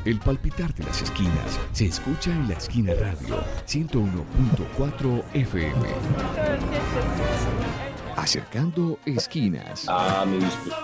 El palpitar de las esquinas se escucha en La Esquina Radio 101.4 FM. Acercando esquinas. Me disculpo.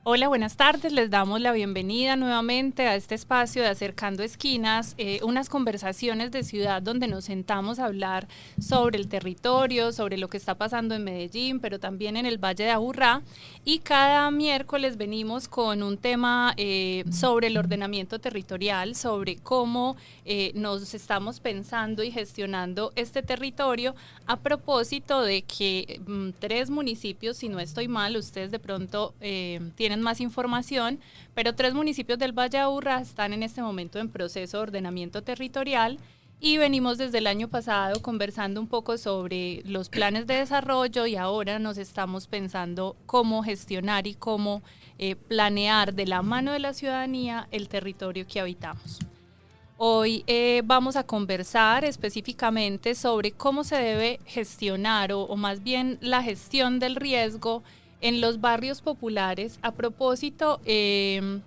Hola, buenas tardes. Les damos la bienvenida nuevamente a este espacio de Acercando Esquinas, unas conversaciones de ciudad donde nos sentamos a hablar sobre el territorio, sobre lo que está pasando en Medellín, pero también en el Valle de Aburrá. Y cada miércoles venimos con un tema sobre el ordenamiento territorial, sobre cómo nos estamos pensando y gestionando este territorio a propósito de que 3 municipios, si no estoy mal, ustedes de pronto tienen más información, pero 3 municipios del Valle de Aburrá están en este momento en proceso de ordenamiento territorial y venimos desde el año pasado conversando un poco sobre los planes de desarrollo y ahora nos estamos pensando cómo gestionar y cómo planear de la mano de la ciudadanía el territorio que habitamos. Hoy vamos a conversar específicamente sobre cómo se debe gestionar o más bien la gestión del riesgo en los barrios populares a propósito de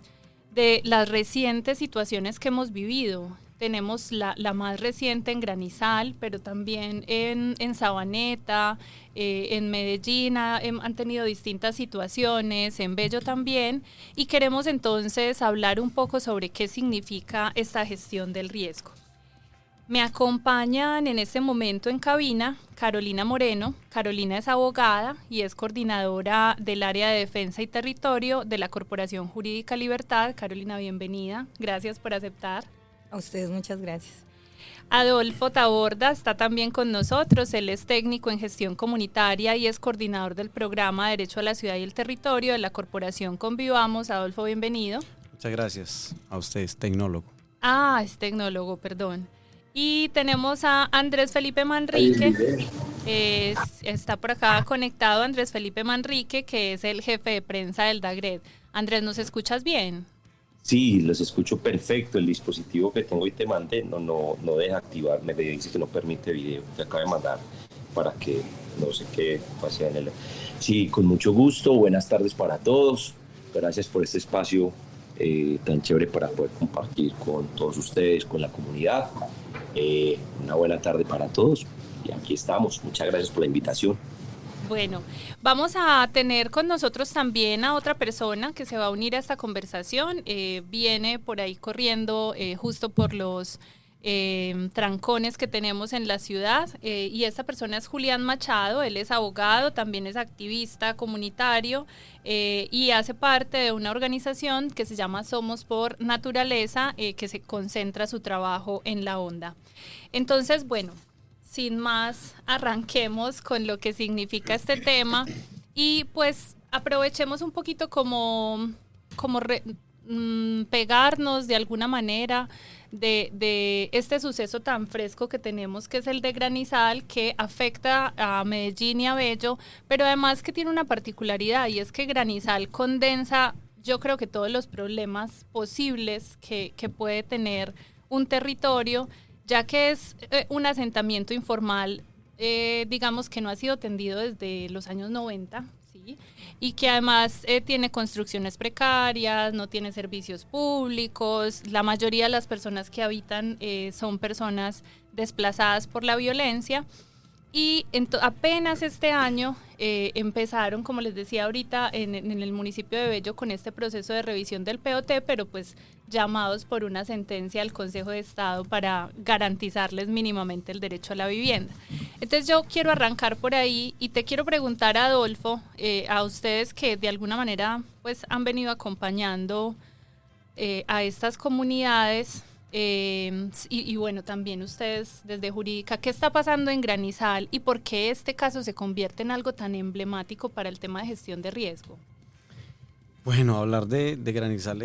las recientes situaciones que hemos vivido. Tenemos la más reciente en Granizal, pero también en Sabaneta, en Medellín han tenido distintas situaciones, en Bello también, y queremos entonces hablar un poco sobre qué significa esta gestión del riesgo. Me acompañan en este momento en cabina Carolina Moreno. Carolina es abogada y es coordinadora del área de defensa y territorio de la Corporación Jurídica Libertad. Carolina, bienvenida. Gracias por aceptar. A ustedes muchas gracias. Adolfo Taborda está también con nosotros. Él es técnico en gestión comunitaria y es coordinador del programa Derecho a la Ciudad y el Territorio de la Corporación Convivamos. Adolfo, bienvenido. Muchas gracias. A ustedes, tecnólogo. Es tecnólogo, perdón. Y tenemos a Andrés Felipe Manrique, está por acá conectado Andrés Felipe Manrique, que es el jefe de prensa del DAGRED. Andrés, ¿nos escuchas bien? Sí, los escucho perfecto. El dispositivo que tengo y te mandé no deja activar, me dice que no permite video. Te acabo de mandar para que no sé qué pase en el... Sí, con mucho gusto. Buenas tardes para todos. Gracias por este espacio tan chévere para poder compartir con todos ustedes, con la comunidad. Una buena tarde para todos y aquí estamos. Muchas gracias por la invitación. Bueno, vamos a tener con nosotros también a otra persona que se va a unir a esta conversación. Viene por ahí corriendo justo por los trancones que tenemos en la ciudad y esta persona es Julián Machado. Él es abogado, también es activista comunitario y hace parte de una organización que se llama Somos por Naturaleza, que se concentra su trabajo en la onda. Entonces, bueno, sin más, arranquemos con lo que significa este tema y pues aprovechemos un poquito como pegarnos de alguna manera de este suceso tan fresco que tenemos, que es el de Granizal, que afecta a Medellín y a Bello, pero además que tiene una particularidad y es que Granizal condensa, yo creo que todos los problemas posibles que puede tener un territorio, ya que es un asentamiento informal, digamos que no ha sido atendido desde los años 90, ¿sí? Y que además tiene construcciones precarias, no tiene servicios públicos, la mayoría de las personas que habitan son personas desplazadas por la violencia. Y apenas este año empezaron, como les decía ahorita, en el municipio de Bello con este proceso de revisión del POT, pero pues llamados por una sentencia del Consejo de Estado para garantizarles mínimamente el derecho a la vivienda. Entonces yo quiero arrancar por ahí y te quiero preguntar, Adolfo, a ustedes que de alguna manera pues han venido acompañando a estas comunidades, y bueno, también ustedes desde Jurídica, ¿qué está pasando en Granizal y por qué este caso se convierte en algo tan emblemático para el tema de gestión de riesgo? Bueno, hablar de Granizal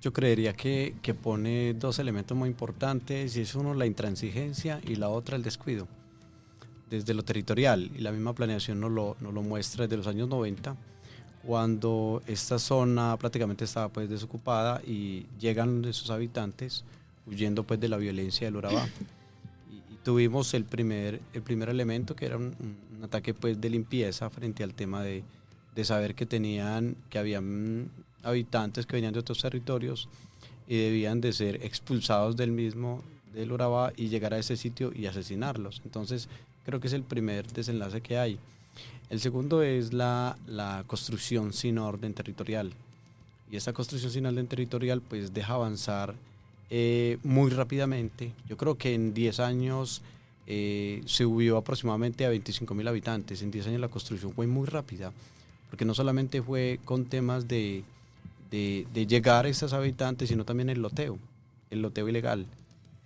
yo creería que pone 2 elementos muy importantes, y es uno la intransigencia y la otra el descuido. Desde lo territorial, y la misma planeación nos lo muestra desde los años 90, cuando esta zona prácticamente estaba pues desocupada y llegan esos habitantes huyendo pues de la violencia del Urabá. Y tuvimos el primer elemento, que era un ataque pues de limpieza frente al tema de saber que habían habitantes que venían de otros territorios y debían de ser expulsados del Urabá y llegar a ese sitio y asesinarlos. Entonces creo que es el primer desenlace que hay. El segundo es la construcción sin orden territorial, y esa construcción sin orden territorial pues deja avanzar muy rápidamente. Yo creo que en 10 años se subió aproximadamente a 25.000 habitantes. En 10 años la construcción fue muy rápida, porque no solamente fue con temas de llegar a esos habitantes, sino también el loteo ilegal.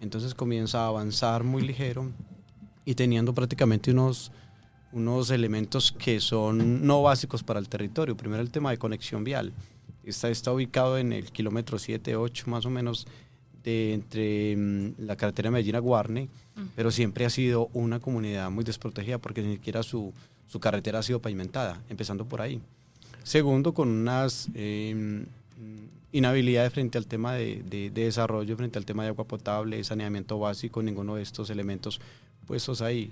Entonces comienza a avanzar muy ligero y teniendo prácticamente unos elementos que son no básicos para el territorio. Primero, el tema de conexión vial. Está ubicado en el kilómetro 7, 8 más o menos entre la carretera Medellín a Guarne, pero siempre ha sido una comunidad muy desprotegida porque ni siquiera su carretera ha sido pavimentada, empezando por ahí. Segundo, con unas inhabilidades frente al tema de desarrollo, frente al tema de agua potable, saneamiento básico, ninguno de estos elementos puestos ahí.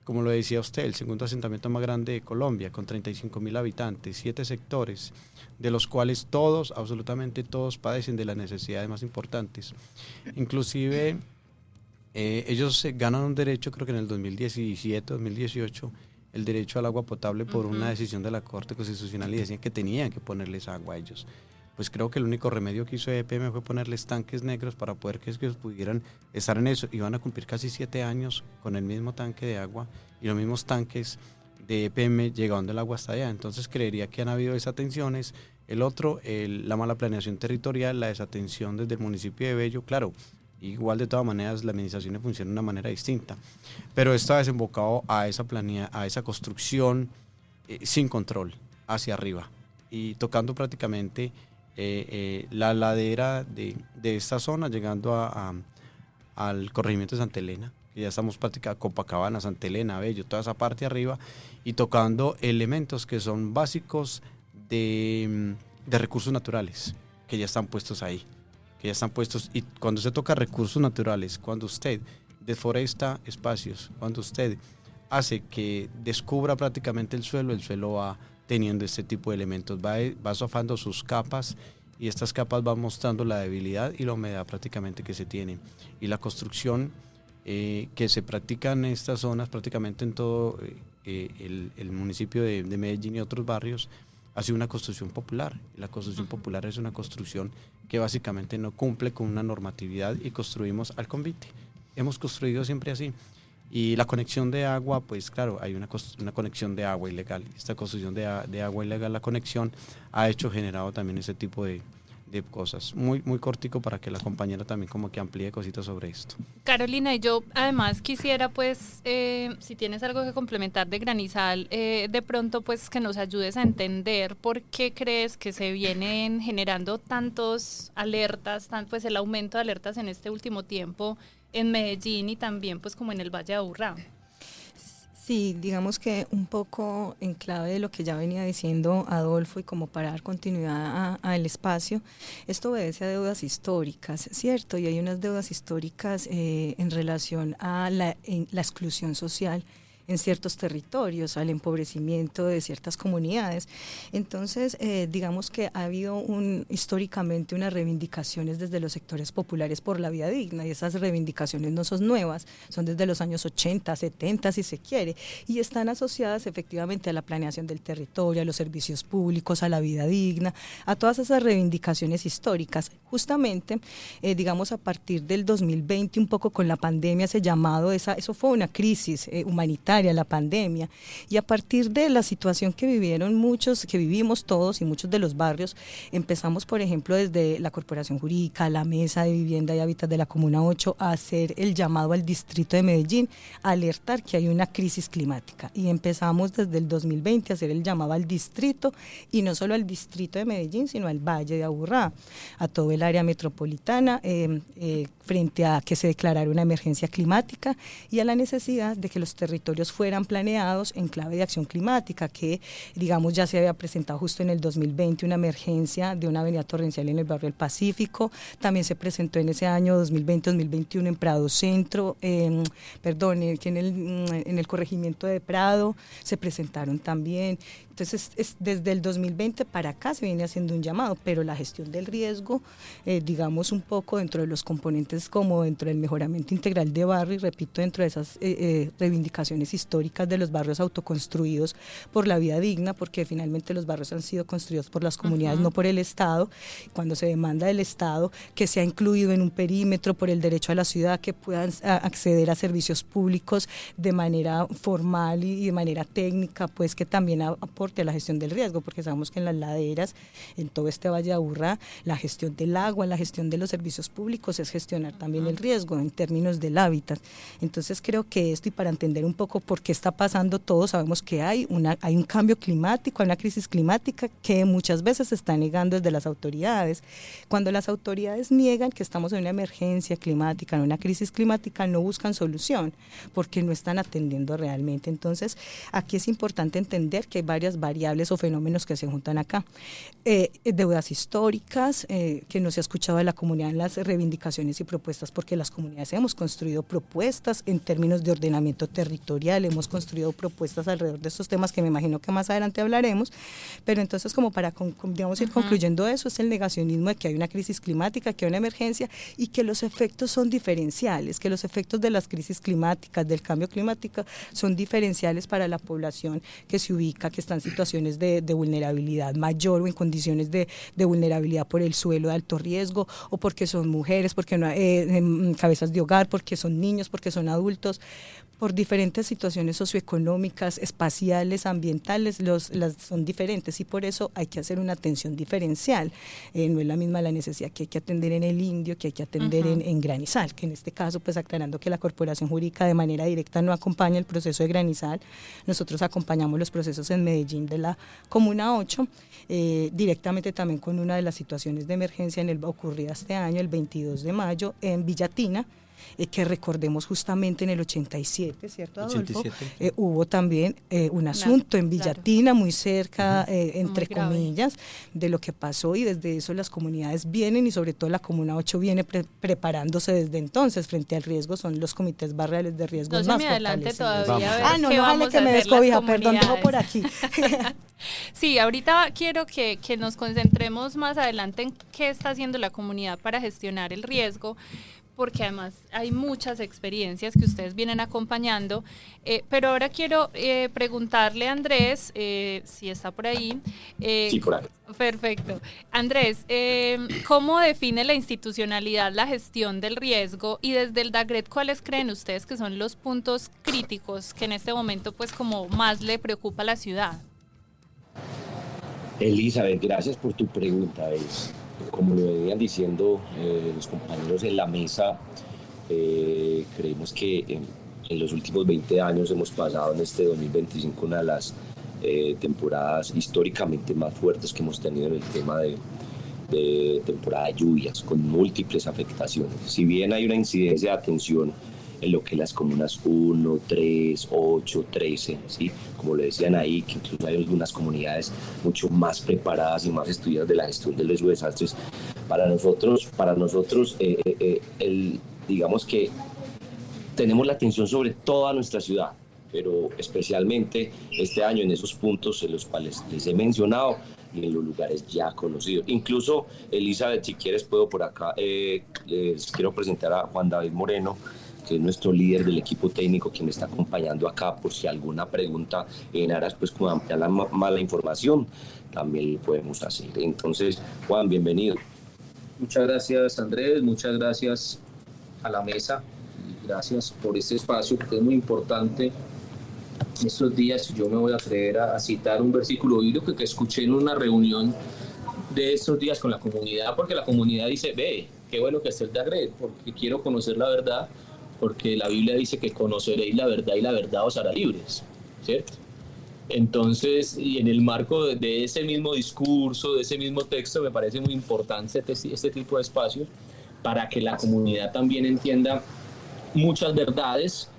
Como lo decía usted, el segundo asentamiento más grande de Colombia, con 35.000 habitantes, 7 sectores, de los cuales todos, absolutamente todos, padecen de las necesidades más importantes. Inclusive, ellos ganan un derecho, creo que en el 2017, 2018, el derecho al agua potable por una decisión de la Corte Constitucional, y decían que tenían que ponerles agua a ellos. Pues creo que el único remedio que hizo EPM fue ponerles tanques negros para poder que ellos pudieran estar en eso. Y van a cumplir casi 7 años con el mismo tanque de agua y los mismos tanques de EPM llegando el agua hasta allá. Entonces creería que han habido desatenciones. El otro, la mala planeación territorial, la desatención desde el municipio de Bello. Claro, igual de todas maneras las administraciones funcionan de una manera distinta. Pero esto ha desembocado a esa construcción sin control hacia arriba y tocando prácticamente la ladera de esta zona, llegando al corregimiento de Santa Elena, que ya estamos prácticamente Copacabana, Santa Elena, Bello, toda esa parte arriba, y tocando elementos que son básicos de recursos naturales, que ya están puestos ahí, y cuando usted toca recursos naturales, cuando usted deforesta espacios, cuando usted hace que descubra prácticamente el suelo va teniendo este tipo de elementos, va sofando sus capas, y estas capas van mostrando la debilidad y la humedad prácticamente que se tiene. Y la construcción que se practica en estas zonas, prácticamente en todo el municipio de Medellín y otros barrios, ha sido una construcción popular. La construcción popular es una construcción que básicamente no cumple con una normatividad y construimos al convite. Hemos construido siempre así. Y la conexión de agua, pues claro, hay una conexión de agua ilegal. Esta construcción de agua ilegal, la conexión, ha generado también ese tipo de cosas. Muy, muy cortico para que la compañera también como que amplíe cositas sobre esto. Carolina, y yo además quisiera pues, si tienes algo que complementar de Granizal, de pronto pues que nos ayudes a entender por qué crees que se vienen generando tantos alertas, pues el aumento de alertas en este último tiempo en Medellín y también pues como en el Valle de Aburrá. Sí, digamos que un poco en clave de lo que ya venía diciendo Adolfo y como para dar continuidad al espacio, esto obedece a deudas históricas, ¿cierto? Y hay unas deudas históricas en relación a la exclusión social en ciertos territorios, al empobrecimiento de ciertas comunidades. Entonces, digamos que ha habido históricamente unas reivindicaciones desde los sectores populares por la vida digna, y esas reivindicaciones no son nuevas, son desde los años 80, 70 si se quiere, y están asociadas efectivamente a la planeación del territorio, a los servicios públicos, a la vida digna, a todas esas reivindicaciones históricas. Justamente, digamos a partir del 2020, un poco con la pandemia, eso fue una crisis humanitaria, la pandemia, y a partir de la situación que vivimos todos y muchos de los barrios, empezamos por ejemplo desde la Corporación Jurídica, la Mesa de Vivienda y Hábitat de la Comuna 8, a hacer el llamado al distrito de Medellín, a alertar que hay una crisis climática, y empezamos desde el 2020 a hacer el llamado al distrito, y no solo al distrito de Medellín, sino al Valle de Aburrá, a todo el área metropolitana, frente a que se declarara una emergencia climática y a la necesidad de que los territorios territorios fueran planeados en clave de acción climática, que digamos ya se había presentado justo en el 2020 una emergencia de una avenida torrencial en el barrio del Pacífico, también se presentó en ese año 2020-2021 en Prado Centro, en el corregimiento de Prado se presentaron también. Entonces, desde el 2020 para acá se viene haciendo un llamado, pero la gestión del riesgo, digamos un poco dentro de los componentes como dentro del mejoramiento integral de barrio, y repito, dentro de esas reivindicaciones históricas de los barrios autoconstruidos por la vida digna, porque finalmente los barrios han sido construidos por las comunidades, no por el Estado. Cuando se demanda del Estado que sea incluido en un perímetro por el derecho a la ciudad, que puedan acceder a servicios públicos de manera formal y de manera técnica, pues que también aporte a la gestión del riesgo, porque sabemos que en las laderas, en todo este Valle de Aburrá, la gestión del agua, la gestión de los servicios públicos es gestionar también el riesgo en términos del hábitat. Entonces creo que esto, y para entender un poco por qué está pasando todo, sabemos que hay un cambio climático, hay una crisis climática que muchas veces se está negando desde las autoridades. Cuando las autoridades niegan que estamos en una emergencia climática, en una crisis climática, no buscan solución, porque no están atendiendo realmente. Entonces aquí es importante entender que hay varias variables o fenómenos que se juntan acá. Deudas históricas, que no se ha escuchado de la comunidad en las reivindicaciones y propuestas, porque las comunidades hemos construido propuestas en términos de ordenamiento territorial, hemos construido propuestas alrededor de estos temas que me imagino que más adelante hablaremos, pero entonces como para digamos, ir concluyendo eso, es el negacionismo de que hay una crisis climática, que hay una emergencia y que los efectos son diferenciales, que los efectos de las crisis climáticas, del cambio climático, son diferenciales para la población que se ubica, que está en situaciones de vulnerabilidad mayor o en condiciones de vulnerabilidad por el suelo de alto riesgo, o porque son mujeres, porque no cabezas de hogar, porque son niños, porque son adultos, por diferentes situaciones socioeconómicas, espaciales, ambientales, son diferentes, y por eso hay que hacer una atención diferencial. No es la misma la necesidad que hay que atender en el Indio, que hay que atender en Granizal, que en este caso, pues aclarando que la corporación jurídica de manera directa no acompaña el proceso de Granizal, nosotros acompañamos los procesos en Medellín de la Comuna 8, directamente también con una de las situaciones de emergencia ocurrida este año, el 22 de mayo, en Villatina, que recordemos justamente en el 87, ¿cierto, Adolfo? 87. Hubo también un asunto en Villatina, muy cerca, entre comillas, de lo que pasó, y desde eso las comunidades vienen, y sobre todo la Comuna 8 viene preparándose desde entonces frente al riesgo. Son los comités barriales de riesgos más fortalecidos. Adelante todavía. No vale que me descobija, perdón, dejo por aquí. Sí, ahorita quiero que nos concentremos más adelante en qué está haciendo la comunidad para gestionar el riesgo, porque además hay muchas experiencias que ustedes vienen acompañando, pero ahora quiero preguntarle a Andrés, si está por ahí. Sí, por ahí. Perfecto. Andrés, ¿cómo define la institucionalidad la gestión del riesgo? Y desde el DAGRED, ¿cuáles creen ustedes que son los puntos críticos que en este momento pues como más le preocupa a la ciudad? Elizabeth, gracias por tu pregunta. Como lo venían diciendo los compañeros en la mesa, creemos que en los últimos 20 años hemos pasado en este 2025 una de las temporadas históricamente más fuertes que hemos tenido en el tema de temporada de lluvias, con múltiples afectaciones. Si bien hay una incidencia de atención en lo que las comunas 1, 3, 8, 13, ¿sí? Como lo decían ahí, que incluso hay algunas comunidades mucho más preparadas y más estudiadas de la gestión de los desastres. Para nosotros digamos que tenemos la atención sobre toda nuestra ciudad, pero especialmente este año en esos puntos en los cuales les he mencionado y en los lugares ya conocidos. Incluso, Elizabeth, si quieres puedo por acá, les quiero presentar a Juan David Moreno, que es nuestro líder del equipo técnico, que me está acompañando acá por si alguna pregunta en aras, pues como ampliar la mala información, también lo podemos hacer. Entonces, Juan, bienvenido. Muchas gracias, Andrés, muchas gracias a la mesa, y gracias por este espacio, porque es muy importante. Estos días yo me voy a atrever a citar un versículo bíblico que escuché en una reunión de estos días con la comunidad, porque la comunidad dice, ve, qué bueno que esté el DAGRED, porque quiero conocer la verdad, porque la Biblia dice que conoceréis la verdad y la verdad os hará libres, ¿cierto? Entonces, y en el marco de ese mismo discurso, de ese mismo texto, me parece muy importante este tipo de espacios para que la comunidad también entienda muchas verdades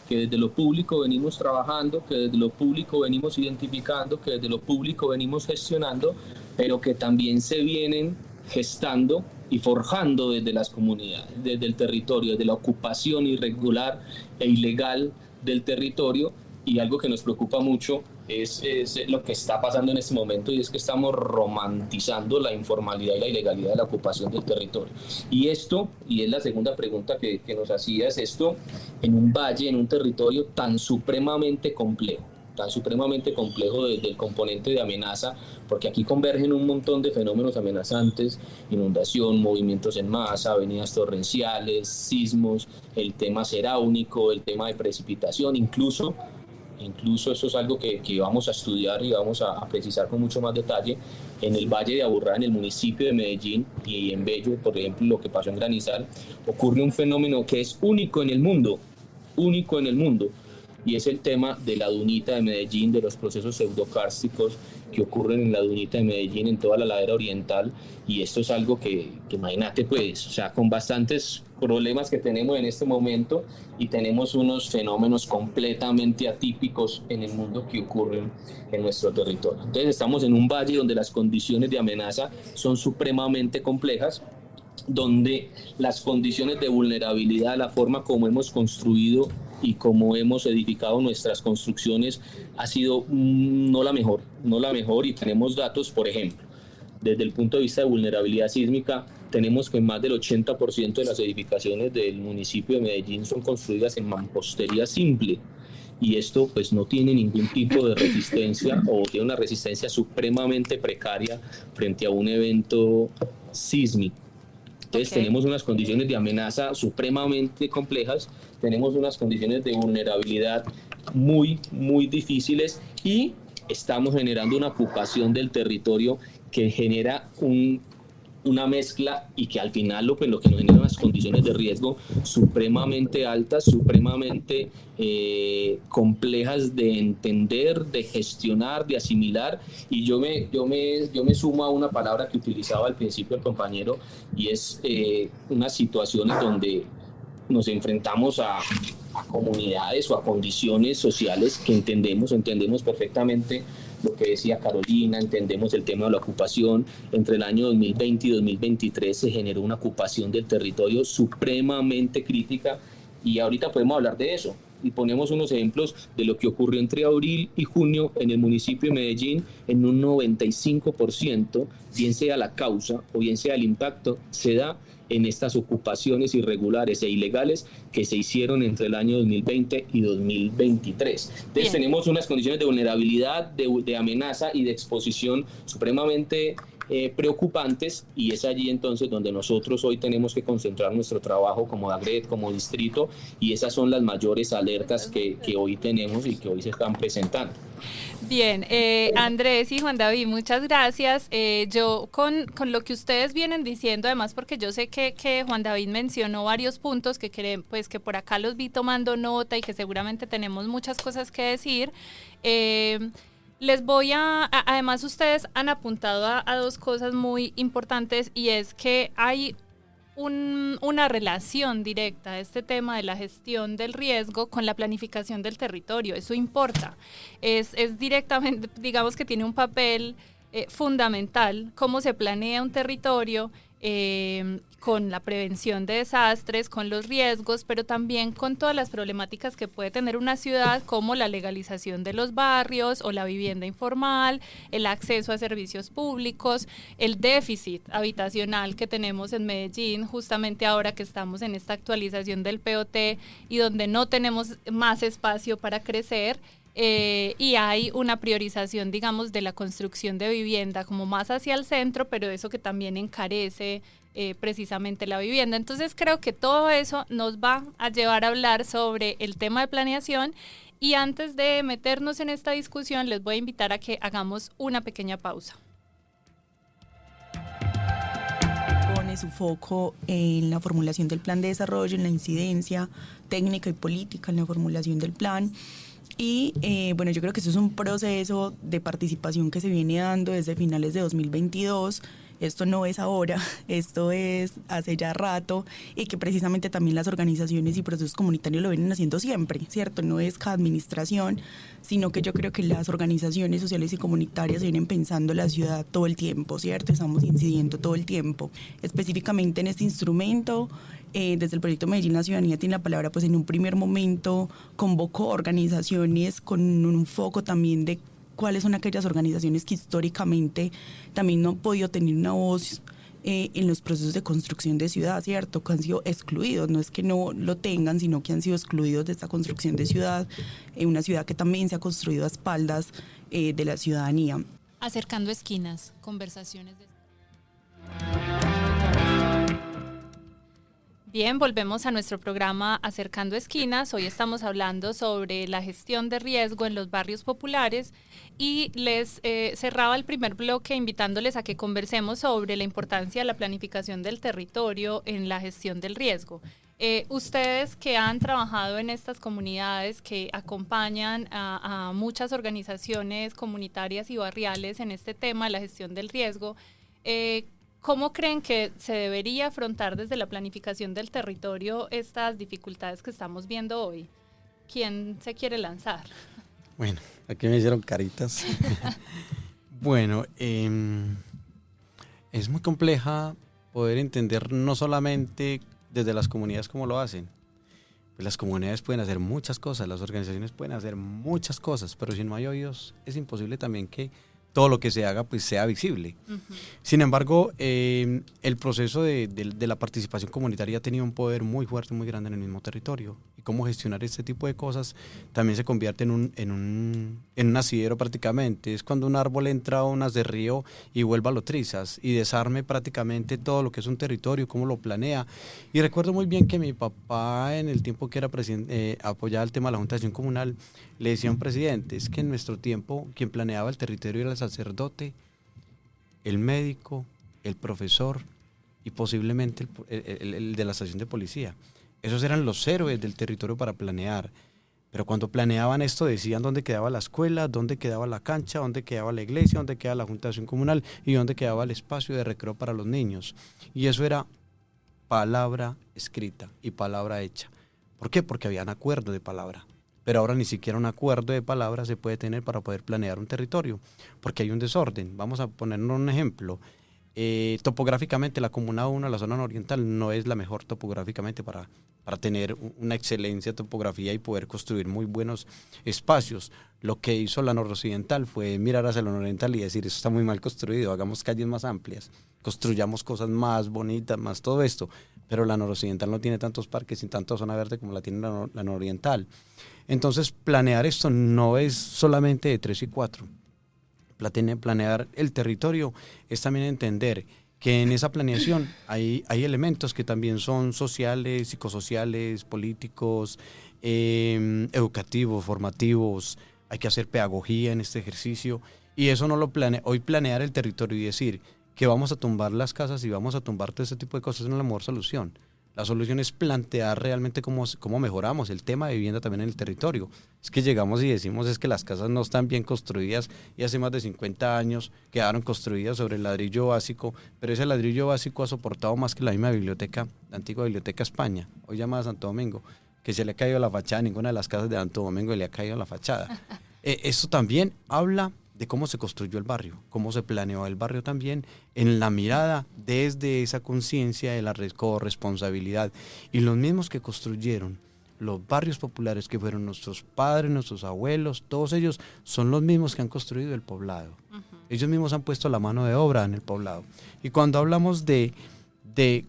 que desde lo público venimos trabajando, que desde lo público venimos identificando, que desde lo público venimos gestionando, pero que también se vienen gestando y forjando desde las comunidades, desde el territorio, desde la ocupación irregular e ilegal del territorio. Y algo que nos preocupa mucho es lo que está pasando en este momento, y es que estamos romantizando la informalidad y la ilegalidad de la ocupación del territorio. Y esto, y es la segunda pregunta que nos hacías, esto en un valle, en un territorio tan supremamente complejo desde el componente de amenaza, porque aquí convergen un montón de fenómenos amenazantes: inundación, movimientos en masa, avenidas torrenciales, sismos, el tema seráunico, el tema de precipitación, incluso eso es algo que vamos a estudiar y vamos a precisar con mucho más detalle. En el Valle de Aburrá, en el municipio de Medellín, y en Bello, por ejemplo, lo que pasó en Granizal, ocurre un fenómeno que es único en el mundo, y es el tema de la dunita de Medellín, de los procesos pseudocársticos que ocurren en la dunita de Medellín, en toda la ladera oriental. Y esto es algo que imagínate, pues, o sea, con bastantes problemas que tenemos en este momento, y tenemos unos fenómenos completamente atípicos en el mundo que ocurren en nuestro territorio. Entonces estamos en un valle donde las condiciones de amenaza son supremamente complejas, donde las condiciones de vulnerabilidad, la forma como hemos construido y como hemos edificado nuestras construcciones ha sido no la mejor, y tenemos datos, por ejemplo, desde el punto de vista de vulnerabilidad sísmica, tenemos que más del 80% de las edificaciones del municipio de Medellín son construidas en mampostería simple, y esto pues no tiene ningún tipo de resistencia, o tiene una resistencia supremamente precaria frente a un evento sísmico. Entonces tenemos unas condiciones de amenaza supremamente complejas, tenemos unas condiciones de vulnerabilidad muy, muy difíciles, y estamos generando una ocupación del territorio que genera una mezcla, y que al final lo que nos genera unas condiciones de riesgo supremamente altas, supremamente complejas de entender, de gestionar, de asimilar. Y yo me sumo a una palabra que utilizaba al principio el compañero, y es unas situaciones donde nos enfrentamos a comunidades o a condiciones sociales que entendemos perfectamente lo que decía Carolina, entendemos el tema de la ocupación. Entre el año 2020 y 2023 se generó una ocupación del territorio supremamente crítica, y ahorita podemos hablar de eso. Y ponemos unos ejemplos de lo que ocurrió entre abril y junio en el municipio de Medellín. En un 95%, bien sea la causa o bien sea el impacto, se da en estas ocupaciones irregulares e ilegales que se hicieron entre el año 2020 y 2023. Entonces tenemos unas condiciones de vulnerabilidad, de amenaza y de exposición supremamente preocupantes, y es allí entonces donde nosotros hoy tenemos que concentrar nuestro trabajo como DAGRED, como distrito, y esas son las mayores alertas que hoy tenemos y que hoy se están presentando. Bien, Andrés y Juan David, muchas gracias. Yo con lo que ustedes vienen diciendo, además porque yo sé que Juan David mencionó varios puntos que por acá los vi tomando nota y que seguramente tenemos muchas cosas que decir. Les voy además ustedes han apuntado a dos cosas muy importantes, y es que hay una relación directa, este tema de la gestión del riesgo con la planificación del territorio. Eso importa, es directamente, digamos que tiene un papel fundamental cómo se planea un territorio, con la prevención de desastres, con los riesgos, pero también con todas las problemáticas que puede tener una ciudad, como la legalización de los barrios o la vivienda informal, el acceso a servicios públicos, el déficit habitacional que tenemos en Medellín, justamente ahora que estamos en esta actualización del POT y donde no tenemos más espacio para crecer. Y hay una priorización, digamos, de la construcción de vivienda como más hacia el centro, pero eso que también encarece precisamente la vivienda. Entonces creo que todo eso nos va a llevar a hablar sobre el tema de planeación, y antes de meternos en esta discusión les voy a invitar a que hagamos una pequeña pausa. Pone su foco en la formulación del plan de desarrollo, en la incidencia técnica y política en la formulación del plan. Y bueno, yo creo que eso es un proceso de participación que se viene dando desde finales de 2022, Esto no es ahora, esto es hace ya rato, y que precisamente también las organizaciones y procesos comunitarios lo vienen haciendo siempre, ¿cierto? No es cada administración, sino que yo creo que las organizaciones sociales y comunitarias vienen pensando la ciudad todo el tiempo, ¿cierto? Estamos incidiendo todo el tiempo. Específicamente en este instrumento, desde el proyecto Medellín la Ciudadanía tiene la palabra, pues en un primer momento convocó organizaciones con un foco también de cuáles son aquellas organizaciones que históricamente también no han podido tener una voz en los procesos de construcción de ciudad, ¿cierto? Que han sido excluidos, no es que no lo tengan, sino que han sido excluidos de esta construcción de ciudad, una ciudad que también se ha construido a espaldas de la ciudadanía. Acercando esquinas, conversaciones de... Bien, volvemos a nuestro programa Acercando Esquinas. Hoy estamos hablando sobre la gestión de riesgo en los barrios populares y les cerraba el primer bloque invitándoles a que conversemos sobre la importancia de la planificación del territorio en la gestión del riesgo. Ustedes que han trabajado en estas comunidades, que acompañan a muchas organizaciones comunitarias y barriales en este tema de la gestión del riesgo, ¿cómo creen que se debería afrontar desde la planificación del territorio estas dificultades que estamos viendo hoy? ¿Quién se quiere lanzar? Bueno, aquí me hicieron caritas. Bueno, es muy compleja poder entender no solamente desde las comunidades cómo lo hacen. Pues las comunidades pueden hacer muchas cosas, las organizaciones pueden hacer muchas cosas, pero si no hay oídos es imposible también que todo lo que se haga pues sea visible. Uh-huh. Sin embargo, el proceso de la participación comunitaria ha tenido un poder muy fuerte, muy grande en el mismo territorio. Y cómo gestionar este tipo de cosas también se convierte en un asidero prácticamente. Es cuando un árbol entra a unas de río y vuelve a lo trizas y desarme prácticamente todo lo que es un territorio, cómo lo planea. Y recuerdo muy bien que mi papá, en el tiempo que era presidente, apoyaba el tema de la Junta de Acción Comunal, le decía a un presidente, es que en nuestro tiempo quien planeaba el territorio era el sacerdote, el médico, el profesor y posiblemente el de la estación de policía. Esos eran los héroes del territorio para planear. Pero cuando planeaban esto decían dónde quedaba la escuela, dónde quedaba la cancha, dónde quedaba la iglesia, dónde quedaba la Junta de Acción Comunal y dónde quedaba el espacio de recreo para los niños. Y eso era palabra escrita y palabra hecha. ¿Por qué? Porque habían acuerdo de palabra. Pero ahora ni siquiera un acuerdo de palabra se puede tener para poder planear un territorio, porque hay un desorden. Vamos a ponernos un ejemplo. Topográficamente la Comuna 1, la zona nororiental, no es la mejor topográficamente para tener una excelencia de topografía y poder construir muy buenos espacios. Lo que hizo la noroccidental fue mirar hacia la nororiental y decir, eso está muy mal construido, hagamos calles más amplias, construyamos cosas más bonitas, más todo esto. Pero la noroccidental no tiene tantos parques y tanta zona verde como la tiene la nororiental. Entonces, planear esto no es solamente de 3 y 4. Planear el territorio es también entender que en esa planeación hay elementos que también son sociales, psicosociales, políticos, educativos, formativos. Hay que hacer pedagogía en este ejercicio y eso no lo planea. Hoy planear el territorio y decir que vamos a tumbar las casas y vamos a tumbar todo ese tipo de cosas no es la mejor solución. La solución es plantear realmente cómo mejoramos el tema de vivienda también en el territorio. Es que llegamos y decimos es que las casas no están bien construidas y hace más de 50 años quedaron construidas sobre el ladrillo básico, pero ese ladrillo básico ha soportado más que la misma biblioteca, la antigua Biblioteca España, hoy llamada Santo Domingo, que se le ha caído la fachada, ninguna de las casas de Santo Domingo le ha caído la fachada. Esto también habla de cómo se construyó el barrio, cómo se planeó el barrio también, en la mirada desde esa conciencia de la corresponsabilidad. Y los mismos que construyeron los barrios populares, que fueron nuestros padres, nuestros abuelos, todos ellos son los mismos que han construido el poblado. Uh-huh. Ellos mismos han puesto la mano de obra en el poblado. Y cuando hablamos de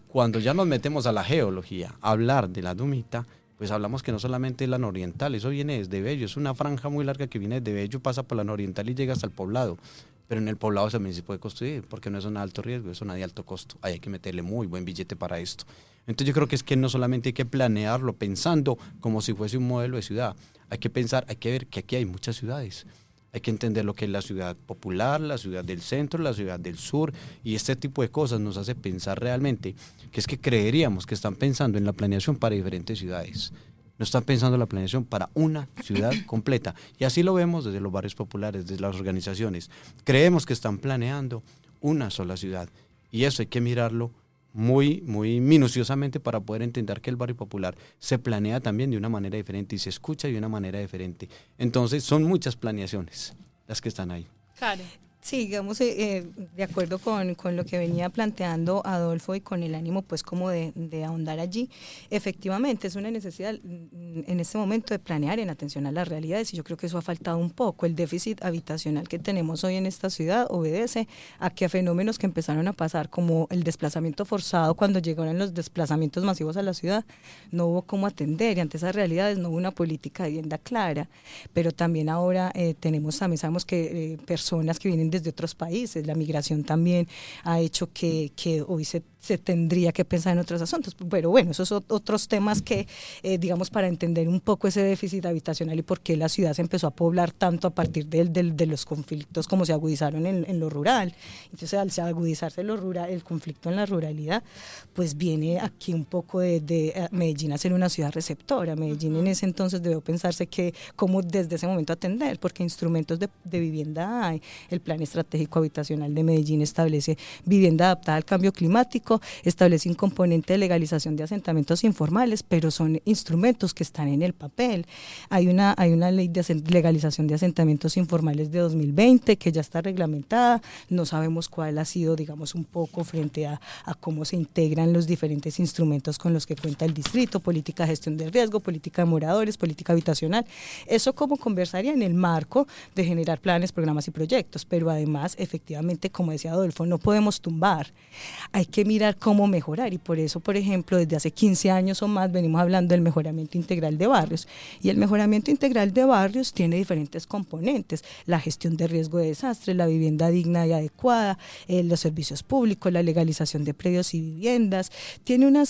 cuando ya nos metemos a la geología, hablar de la Dumita, pues hablamos que no solamente es la nororiental, eso viene desde Bello, es una franja muy larga que viene desde Bello, pasa por la nororiental y llega hasta el poblado, pero en el poblado también se puede construir, porque no es una de alto riesgo, es una de alto costo, hay que meterle muy buen billete para esto. Entonces yo creo que es que no solamente hay que planearlo pensando como si fuese un modelo de ciudad, hay que pensar, hay que ver que aquí hay muchas ciudades, hay que entender lo que es la ciudad popular, la ciudad del centro, la ciudad del sur, y este tipo de cosas nos hace pensar realmente que es que creeríamos que están pensando en la planeación para diferentes ciudades. No están pensando en la planeación para una ciudad completa. Y así lo vemos desde los barrios populares, desde las organizaciones. Creemos que están planeando una sola ciudad. Y eso hay que mirarlo muy, muy minuciosamente para poder entender que el barrio popular se planea también de una manera diferente y se escucha de una manera diferente. Entonces son muchas planeaciones las que están ahí. Karen. Sí, digamos, de acuerdo con lo que venía planteando Adolfo y con el ánimo pues como de ahondar allí, efectivamente es una necesidad en este momento de planear en atención a las realidades y yo creo que eso ha faltado un poco. El déficit habitacional que tenemos hoy en esta ciudad obedece a fenómenos que empezaron a pasar como el desplazamiento forzado cuando llegaron los desplazamientos masivos a la ciudad, no hubo cómo atender y ante esas realidades no hubo una política de vivienda clara, pero también ahora sabemos que personas que vienen desde otros países. La migración también ha hecho que hoy se tendría que pensar en otros asuntos. Pero bueno, esos son otros temas que, digamos, para entender un poco ese déficit habitacional y por qué la ciudad se empezó a poblar tanto a partir de los conflictos como se agudizaron en lo rural. Entonces, al agudizarse el conflicto en la ruralidad, pues viene aquí un poco de Medellín a ser una ciudad receptora. Medellín en ese entonces debió pensarse que cómo desde ese momento atender, porque instrumentos de vivienda hay. El Plan Estratégico Habitacional de Medellín establece vivienda adaptada al cambio climático, establece un componente de legalización de asentamientos informales, pero son instrumentos que están en el papel. Hay una ley de legalización de asentamientos informales de 2020 que ya está reglamentada, no sabemos cuál ha sido, digamos, un poco frente a cómo se integran los diferentes instrumentos con los que cuenta el distrito, política de gestión de riesgo, política de moradores, política habitacional. Eso como conversaría en el marco de generar planes, programas y proyectos, pero además, efectivamente, como decía Adolfo, no podemos tumbar, hay que mirar cómo mejorar y por eso, por ejemplo, desde hace 15 años o más venimos hablando del mejoramiento integral de barrios y el mejoramiento integral de barrios tiene diferentes componentes, la gestión de riesgo de desastre, la vivienda digna y adecuada, los servicios públicos, la legalización de predios y viviendas, tiene una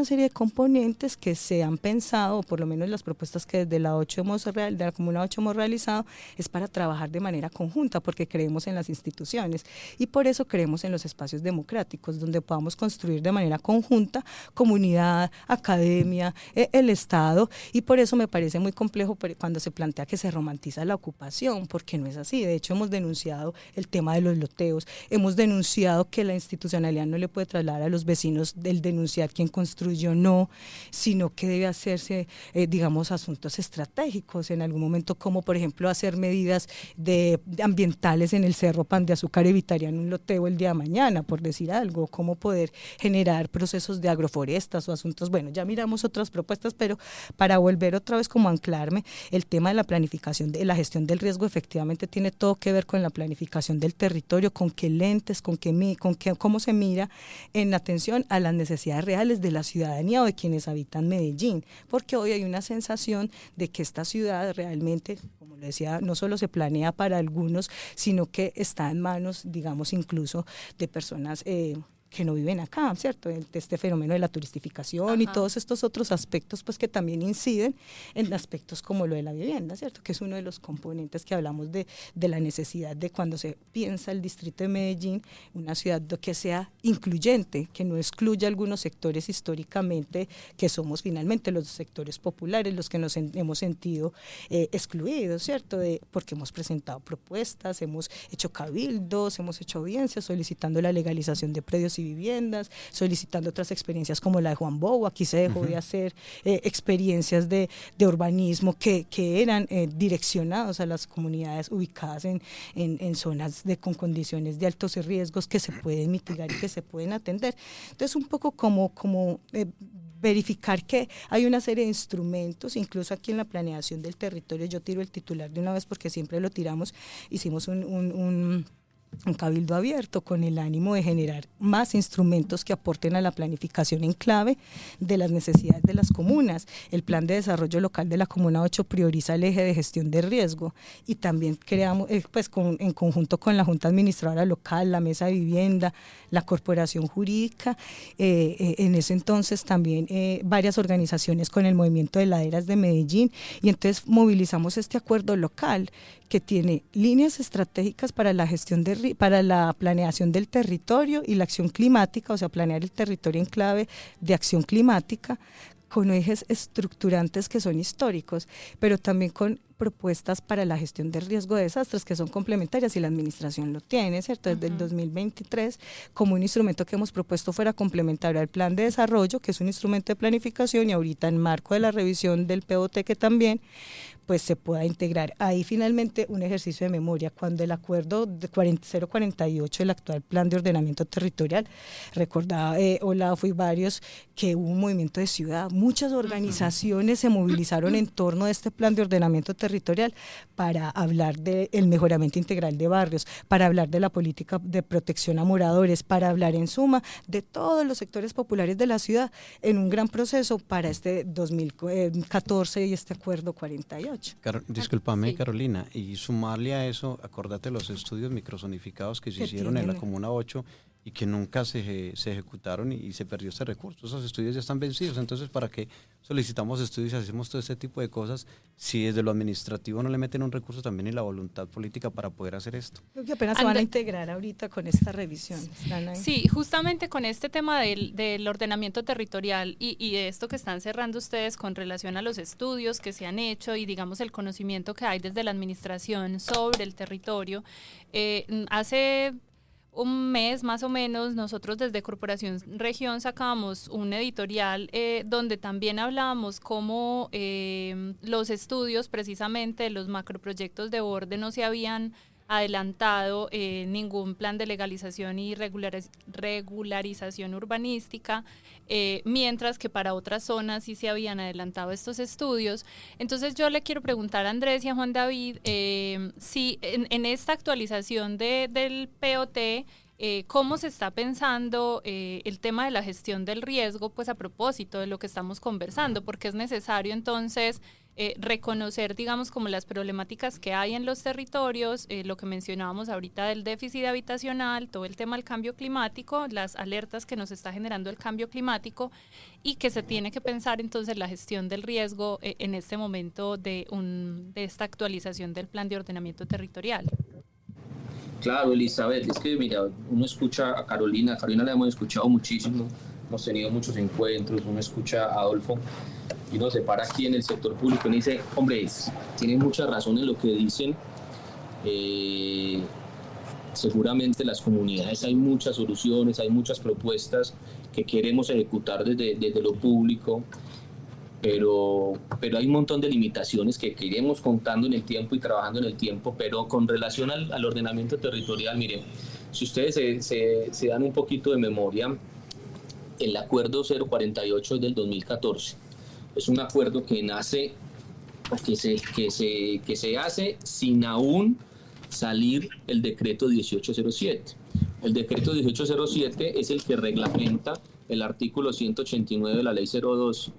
serie de componentes que se han pensado, o por lo menos las propuestas que desde de la Comuna 8 hemos realizado, es para trabajar de manera conjunta porque creemos en las instituciones y por eso creemos en los espacios democráticos donde podamos construir de manera conjunta comunidad, academia, el Estado y por eso me parece muy complejo cuando se plantea que se romantiza la ocupación porque no es así. De hecho hemos denunciado el tema de los loteos, hemos denunciado que la institucionalidad no le puede trasladar a los vecinos del denunciar quién construyó no, sino que debe hacerse digamos asuntos estratégicos en algún momento como por ejemplo hacer medidas ambientales en el Cerro Pan de Azúcar evitarían un loteo el día de mañana, por decir algo, cómo poder generar procesos de agroforestas o asuntos, bueno, ya miramos otras propuestas, pero para volver otra vez como a anclarme, el tema de la planificación, de la gestión del riesgo efectivamente tiene todo que ver con la planificación del territorio, con qué lentes, cómo se mira en atención a las necesidades reales de la ciudadanía o de quienes habitan Medellín, porque hoy hay una sensación de que esta ciudad realmente, como le decía, no solo se planea para algunos, sino que está en manos, digamos, incluso de personas que no viven acá, ¿cierto? Este fenómeno de la turistificación y todos estos otros aspectos pues que también inciden en aspectos como lo de la vivienda, ¿cierto? Que es uno de los componentes que hablamos de la necesidad de cuando se piensa el distrito de Medellín, una ciudad que sea incluyente, que no excluya algunos sectores históricamente, que somos finalmente los sectores populares, los que nos hemos sentido excluidos, ¿cierto? Porque hemos presentado propuestas, hemos hecho cabildos, hemos hecho audiencias solicitando la legalización de predios y viviendas, solicitando otras experiencias como la de Juan Bobo. Aquí se dejó de hacer experiencias de urbanismo que eran direccionados a las comunidades ubicadas en zonas con condiciones de altos riesgos que se pueden mitigar y que se pueden atender. Entonces un poco como verificar que hay una serie de instrumentos, incluso aquí en la planeación del territorio, yo tiro el titular de una vez porque siempre lo tiramos, hicimos un cabildo abierto con el ánimo de generar más instrumentos que aporten a la planificación en clave de las necesidades de las comunas. El Plan de Desarrollo Local de la Comuna 8 prioriza el eje de gestión de riesgo y también creamos, en conjunto con la Junta Administradora Local, la Mesa de Vivienda, la Corporación Jurídica, en ese entonces también varias organizaciones con el Movimiento de Laderas de Medellín y entonces movilizamos este acuerdo local que tiene líneas estratégicas para la gestión para la planeación del territorio y la acción climática, o sea, planear el territorio en clave de acción climática, con ejes estructurantes que son históricos, pero también con propuestas para la gestión del riesgo de desastres que son complementarias y la administración lo tiene, ¿cierto? Desde el 2023, como un instrumento que hemos propuesto fuera complementario al plan de desarrollo, que es un instrumento de planificación, y ahorita en marco de la revisión del POT, que también pues se pueda integrar. Ahí finalmente un ejercicio de memoria, cuando el acuerdo de 048 del actual plan de ordenamiento territorial, recordaba Olafo y varios, que hubo un movimiento de ciudad, muchas organizaciones se movilizaron en torno a este plan de ordenamiento territorial para hablar del mejoramiento integral de barrios, para hablar de la política de protección a moradores, para hablar en suma de todos los sectores populares de la ciudad en un gran proceso para este 2014 y este acuerdo 48. Discúlpame, Sí. Carolina, y sumarle a eso, acordate los estudios microzonificados que se hicieron en la Comuna 8 y que nunca se ejecutaron y se perdió este recurso. Esos estudios ya están vencidos, entonces ¿para qué solicitamos estudios y hacemos todo este tipo de cosas si desde lo administrativo no le meten un recurso también y la voluntad política para poder hacer esto? Creo que apenas se van a integrar ahorita con esta revisión. Sí, justamente con este tema del ordenamiento territorial y de esto que están cerrando ustedes con relación a los estudios que se han hecho y digamos el conocimiento que hay desde la administración sobre el territorio, hace un mes más o menos nosotros desde Corporación Región sacamos un editorial donde también hablábamos cómo los estudios precisamente los macroproyectos de borde no se habían adelantado ningún plan de legalización y regularización urbanística, mientras que para otras zonas sí se habían adelantado estos estudios. Entonces yo le quiero preguntar a Andrés y a Juan David si en esta actualización del POT, ¿cómo se está pensando el tema de la gestión del riesgo, pues a propósito de lo que estamos conversando? Porque es necesario entonces reconocer, digamos, como las problemáticas que hay en los territorios, lo que mencionábamos ahorita del déficit habitacional, todo el tema del cambio climático, las alertas que nos está generando el cambio climático y que se tiene que pensar entonces la gestión del riesgo en este momento de esta actualización del plan de ordenamiento territorial. Claro, Elizabeth, es que mira, uno escucha a Carolina la hemos escuchado muchísimo, hemos tenido muchos encuentros, uno escucha a Adolfo y uno se para aquí en el sector público y dice, hombre, tienen mucha razón en lo que dicen, seguramente las comunidades hay muchas soluciones, hay muchas propuestas que queremos ejecutar desde lo público, pero hay un montón de limitaciones que iremos contando en el tiempo y trabajando en el tiempo, pero con relación al ordenamiento territorial, miren, si ustedes se dan un poquito de memoria, el acuerdo 048 es del 2014, es un acuerdo que nace, que se hace sin aún salir el decreto 1807. El decreto 1807 es el que reglamenta el artículo 189 de la ley 02,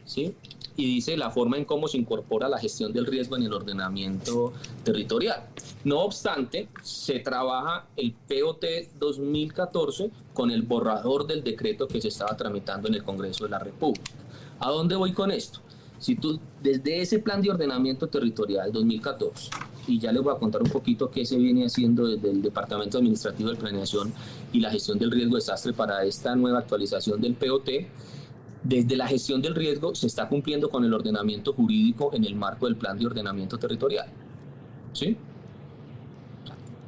¿sí? Y dice la forma en cómo se incorpora la gestión del riesgo en el ordenamiento territorial. No obstante, se trabaja el POT 2014 con el borrador del decreto que se estaba tramitando en el Congreso de la República. ¿A dónde voy con esto? Si tú, desde ese plan de ordenamiento territorial 2014, y ya les voy a contar un poquito qué se viene haciendo desde el Departamento Administrativo de Planeación y la Gestión del Riesgo de Desastre para esta nueva actualización del POT, desde la gestión del riesgo se está cumpliendo con el ordenamiento jurídico en el marco del plan de ordenamiento territorial. ¿Sí?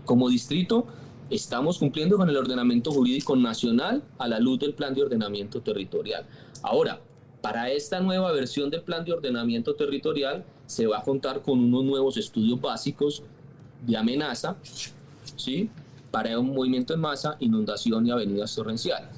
Como distrito, estamos cumpliendo con el ordenamiento jurídico nacional a la luz del plan de ordenamiento territorial. Ahora, para esta nueva versión del plan de ordenamiento territorial se va a contar con unos nuevos estudios básicos de amenaza, ¿sí? Para un movimiento en masa, inundación y avenidas torrenciales.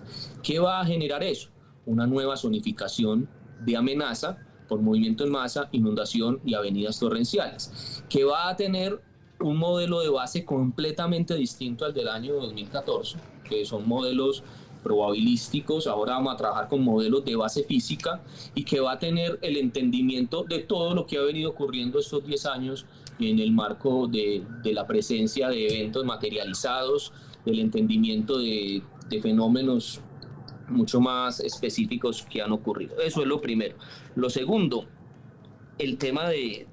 ¿Qué va a generar eso? Una nueva zonificación de amenaza por movimiento en masa, inundación y avenidas torrenciales, que va a tener un modelo de base completamente distinto al del año 2014, que son modelos probabilísticos. Ahora vamos a trabajar con modelos de base física y que va a tener el entendimiento de todo lo que ha venido ocurriendo estos 10 años en el marco de la presencia de eventos materializados, del entendimiento de fenómenos mucho más específicos que han ocurrido. Eso es lo primero. Lo segundo, el tema de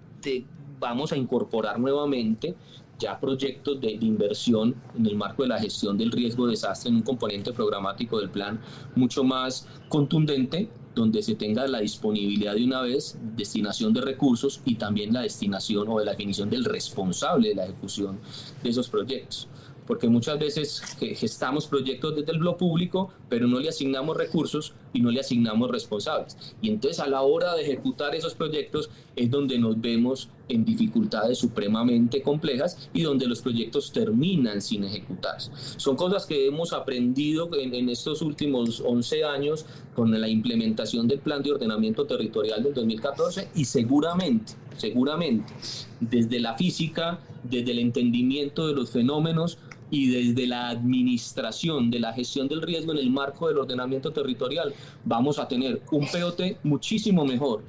vamos a incorporar nuevamente ya proyectos de inversión en el marco de la gestión del riesgo de desastre en un componente programático del plan mucho más contundente donde se tenga la disponibilidad de una vez, destinación de recursos y también la destinación o la definición del responsable de la ejecución de esos proyectos. Porque muchas veces gestamos proyectos desde lo público, pero no le asignamos recursos y no le asignamos responsables. Y entonces a la hora de ejecutar esos proyectos es donde nos vemos en dificultades supremamente complejas y donde los proyectos terminan sin ejecutarse. Son cosas que hemos aprendido en estos últimos 11 años con la implementación del Plan de Ordenamiento Territorial del 2014 y seguramente, desde la física, desde el entendimiento de los fenómenos y desde la administración de la gestión del riesgo en el marco del ordenamiento territorial, vamos a tener un POT muchísimo mejor,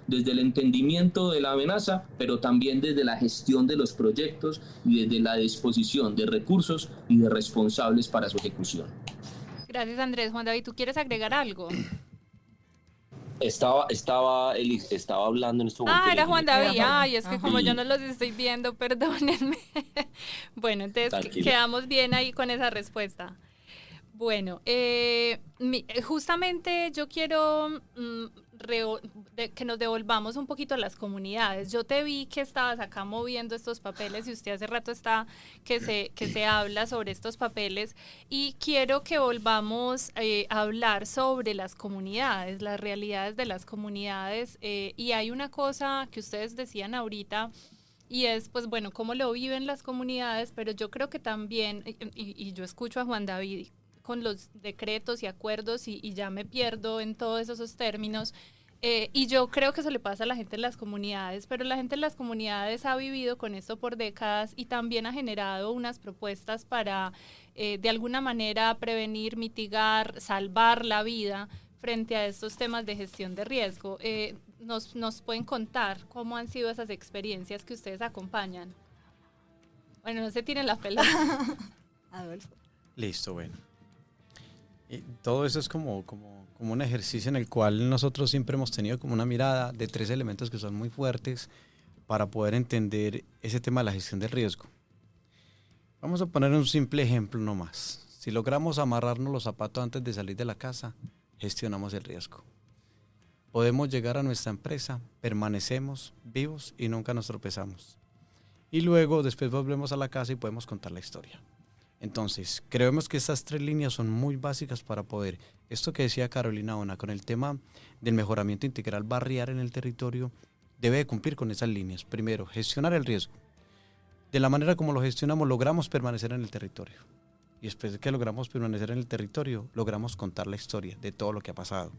desde el entendimiento de la amenaza, pero también desde la gestión de los proyectos y desde la disposición de recursos y de responsables para su ejecución. Gracias, Andrés. Juan David, ¿tú quieres agregar algo? Estaba hablando en este momento. Era Juan David. Ay, es que como yo no los estoy viendo, perdónenme. Bueno, entonces quedamos bien ahí con esa respuesta. Bueno, justamente yo quiero que nos devolvamos un poquito a las comunidades. Yo te vi que estabas acá moviendo estos papeles y usted hace rato está que se habla sobre estos papeles y quiero que volvamos a hablar sobre las comunidades, las realidades de las comunidades y hay una cosa que ustedes decían ahorita y es, pues bueno, cómo lo viven las comunidades, pero yo creo que también, y yo escucho a Juan David con los decretos y acuerdos y ya me pierdo en todos esos términos. Y yo creo que eso le pasa a la gente en las comunidades, pero la gente en las comunidades ha vivido con esto por décadas y también ha generado unas propuestas para, de alguna manera, prevenir, mitigar, salvar la vida frente a estos temas de gestión de riesgo. ¿Nos pueden contar cómo han sido esas experiencias que ustedes acompañan? Bueno, no se tiren la pelota. Adolfo. Listo, bueno. Todo eso es como un ejercicio en el cual nosotros siempre hemos tenido como una mirada de 3 elementos que son muy fuertes para poder entender ese tema de la gestión del riesgo. Vamos a poner un simple ejemplo nomás. Si logramos amarrarnos los zapatos antes de salir de la casa, gestionamos el riesgo. Podemos llegar a nuestra empresa, permanecemos vivos y nunca nos tropezamos. Y luego después volvemos a la casa y podemos contar la historia. Entonces, creemos que estas 3 líneas son muy básicas para poder, esto que decía Carolina Ona, con el tema del mejoramiento integral barrial en el territorio, debe de cumplir con esas líneas. Primero, gestionar el riesgo. De la manera como lo gestionamos, logramos permanecer en el territorio. Y después de que logramos permanecer en el territorio, logramos contar la historia de todo lo que ha pasado.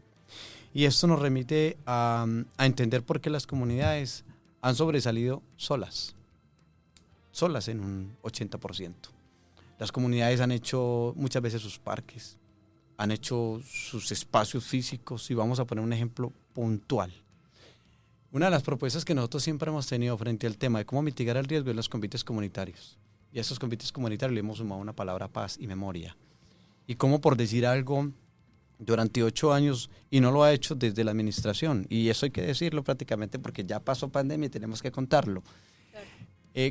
Y esto nos remite a entender por qué las comunidades han sobresalido solas en un 80%. Las comunidades han hecho muchas veces sus parques, han hecho sus espacios físicos y vamos a poner un ejemplo puntual. Una de las propuestas que nosotros siempre hemos tenido frente al tema de cómo mitigar el riesgo es los convites comunitarios. Y a esos convites comunitarios le hemos sumado una palabra: paz y memoria. Y cómo, por decir algo, durante 8 años, y no lo ha hecho desde la administración, y eso hay que decirlo prácticamente porque ya pasó pandemia y tenemos que contarlo.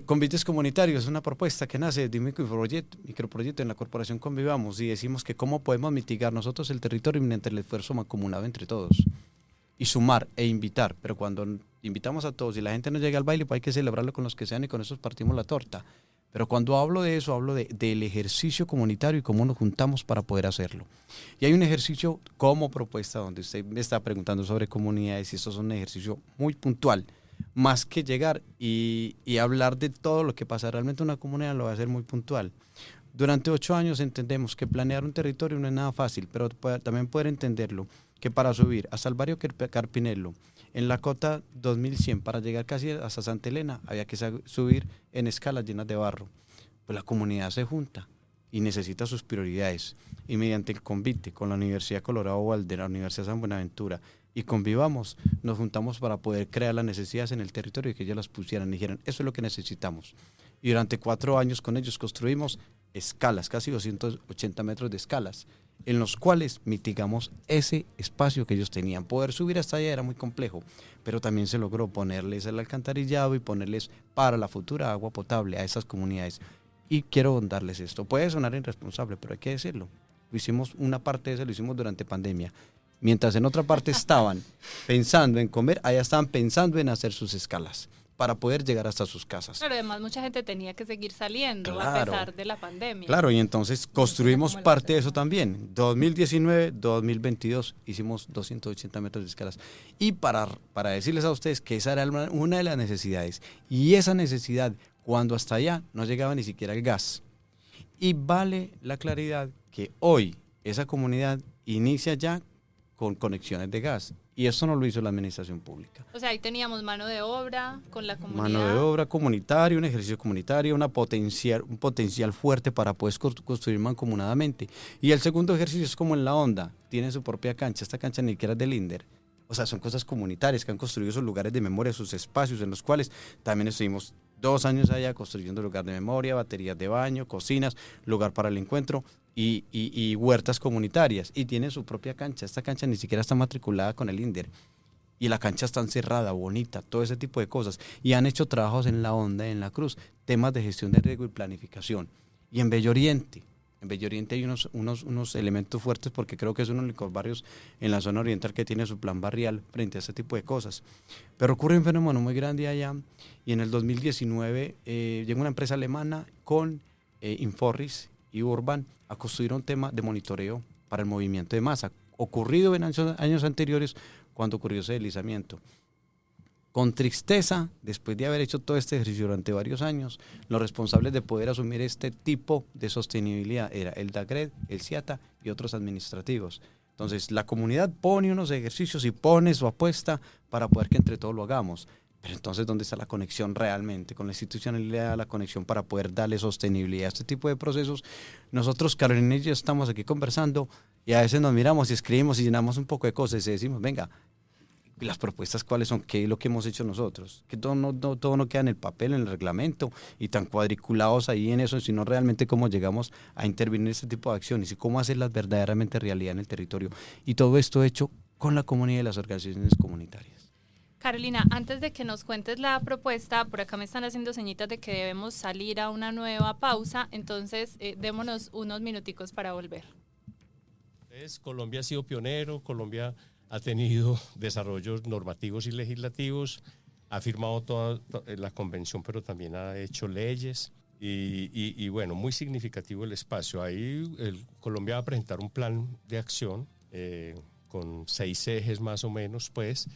Convites comunitarios es una propuesta que nace de un microproyecto en la corporación Convivamos y decimos que cómo podemos mitigar nosotros el territorio mediante el esfuerzo mancomunado entre todos y sumar e invitar, pero cuando invitamos a todos y la gente no llega al baile, pues hay que celebrarlo con los que sean y con eso partimos la torta. Pero cuando hablo de eso, hablo del ejercicio comunitario y cómo nos juntamos para poder hacerlo. Y hay un ejercicio como propuesta donde usted me está preguntando sobre comunidades y esto es un ejercicio muy puntual. Más que llegar y hablar de todo lo que pasa realmente en una comunidad, lo va a hacer muy puntual. Durante 8 años entendemos que planear un territorio no es nada fácil, pero también poder entenderlo, que para subir hasta el barrio Carpinello, en la cota 2100, para llegar casi hasta Santa Elena, había que subir en escalas llenas de barro. Pues la comunidad se junta y necesita sus prioridades. Y mediante el convite con la Universidad Colorado Valle, la Universidad San Buenaventura, y Convivamos, nos juntamos para poder crear las necesidades en el territorio y que ellos las pusieran y dijeran, eso es lo que necesitamos. Y durante 4 años con ellos construimos escalas, casi 280 metros de escalas, en los cuales mitigamos ese espacio que ellos tenían. Poder subir hasta allá era muy complejo, pero también se logró ponerles el alcantarillado y ponerles para la futura agua potable a esas comunidades. Y quiero darles esto. Puede sonar irresponsable, pero hay que decirlo. lo hicimos, una parte de eso lo hicimos durante pandemia. Mientras en otra parte estaban pensando en comer, allá estaban pensando en hacer sus escalas para poder llegar hasta sus casas. Pero además mucha gente tenía que seguir saliendo Claro. a pesar de la pandemia. Claro, y entonces construimos parte de eso también. 2019, 2022 hicimos 280 metros de escalas. Y para decirles a ustedes que esa era una de las necesidades. Y esa necesidad, cuando hasta allá no llegaba ni siquiera el gas. Y vale la claridad que hoy esa comunidad inicia ya con conexiones de gas. Y eso no lo hizo la administración pública. O sea, ahí teníamos mano de obra con la comunidad. Mano de obra comunitaria, un ejercicio comunitario, un potencial fuerte para poder construir mancomunadamente. Y el segundo ejercicio es como en la onda, tiene su propia cancha, esta cancha ni siquiera es del INDER. O sea, son cosas comunitarias que han construido esos lugares de memoria, sus espacios en los cuales también estuvimos 2 años allá construyendo lugar de memoria, baterías de baño, cocinas, lugar para el encuentro y huertas comunitarias. Y tiene su propia cancha. Esta cancha ni siquiera está matriculada con el INDER. Y la cancha está encerrada, bonita, todo ese tipo de cosas. Y han hecho trabajos en la Onda, en la Cruz, temas de gestión de riesgo y planificación. Y en Bello Oriente hay unos elementos fuertes porque creo que es uno de los barrios en la zona oriental que tiene su plan barrial frente a ese tipo de cosas. Pero ocurre un fenómeno muy grande allá y en el 2019 llegó una empresa alemana con Inforis y Urban a construir un tema de monitoreo para el movimiento de masa, ocurrido en años anteriores cuando ocurrió ese deslizamiento. Con tristeza, después de haber hecho todo este ejercicio durante varios años, los responsables de poder asumir este tipo de sostenibilidad era el DAGRED, el CIATA y otros administrativos. Entonces, la comunidad pone unos ejercicios y pone su apuesta para poder que entre todos lo hagamos. Pero entonces, ¿dónde está la conexión realmente? Con la institucionalidad, la conexión para poder darle sostenibilidad a este tipo de procesos. Nosotros, Carolina y yo, estamos aquí conversando y a veces nos miramos y escribimos y llenamos un poco de cosas y decimos, venga, las propuestas cuáles son, qué es lo que hemos hecho nosotros, que todo no queda en el papel, en el reglamento y tan cuadriculados ahí en eso, sino realmente cómo llegamos a intervenir en este tipo de acciones y cómo hacerlas verdaderamente realidad en el territorio. Y todo esto hecho con la comunidad y las organizaciones comunitarias. Carolina, antes de que nos cuentes la propuesta, por acá me están haciendo señitas de que debemos salir a una nueva pausa, entonces démonos unos minuticos para volver. Colombia ha sido pionero, Colombia ha tenido desarrollos normativos y legislativos, ha firmado toda la convención, pero también ha hecho leyes y bueno, muy significativo el espacio. Ahí Colombia va a presentar un plan de acción con 6 ejes más o menos, pues,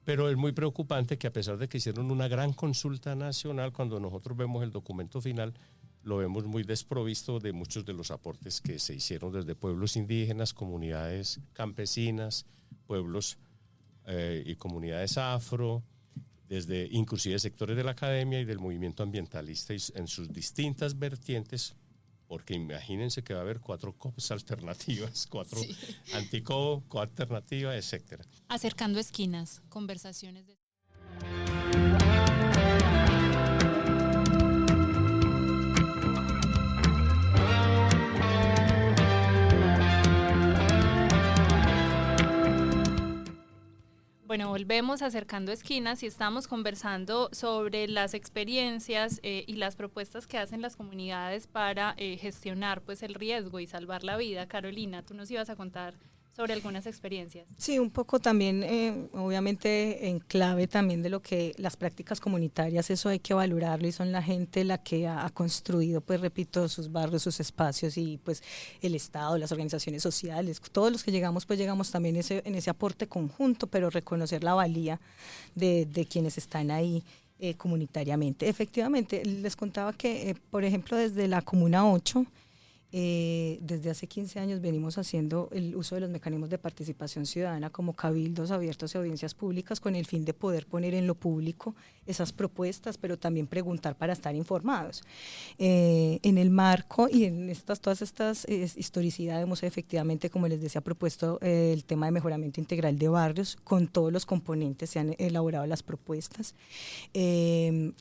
pero es muy preocupante que a pesar de que hicieron una gran consulta nacional, cuando nosotros vemos el documento final, lo vemos muy desprovisto de muchos de los aportes que se hicieron desde pueblos indígenas, comunidades campesinas, pueblos y comunidades afro, desde inclusive sectores de la academia y del movimiento ambientalista en sus distintas vertientes, porque imagínense que va a haber 4 COPs alternativas, 4 sí. Antico, coalternativa, etcétera. Acercando esquinas, conversaciones de... Bueno, volvemos Acercando Esquinas y estamos conversando sobre las experiencias y las propuestas que hacen las comunidades para gestionar pues el riesgo y salvar la vida. Carolina, tú nos ibas a contar sobre algunas experiencias. Sí, un poco también, obviamente en clave también de lo que las prácticas comunitarias, eso hay que valorarlo y son la gente la que ha construido, pues repito, sus barrios, sus espacios y pues el Estado, las organizaciones sociales, todos los que llegamos, pues llegamos también en ese aporte conjunto, pero reconocer la valía de quienes están ahí comunitariamente. Efectivamente, les contaba que, por ejemplo, desde la Comuna 8, desde hace 15 años venimos haciendo el uso de los mecanismos de participación ciudadana como cabildos abiertos y audiencias públicas con el fin de poder poner en lo público esas propuestas, pero también preguntar para estar informados. En el marco y en todas estas historicidades hemos efectivamente, como les decía, propuesto el tema de mejoramiento integral de barrios, con todos los componentes se han elaborado las propuestas,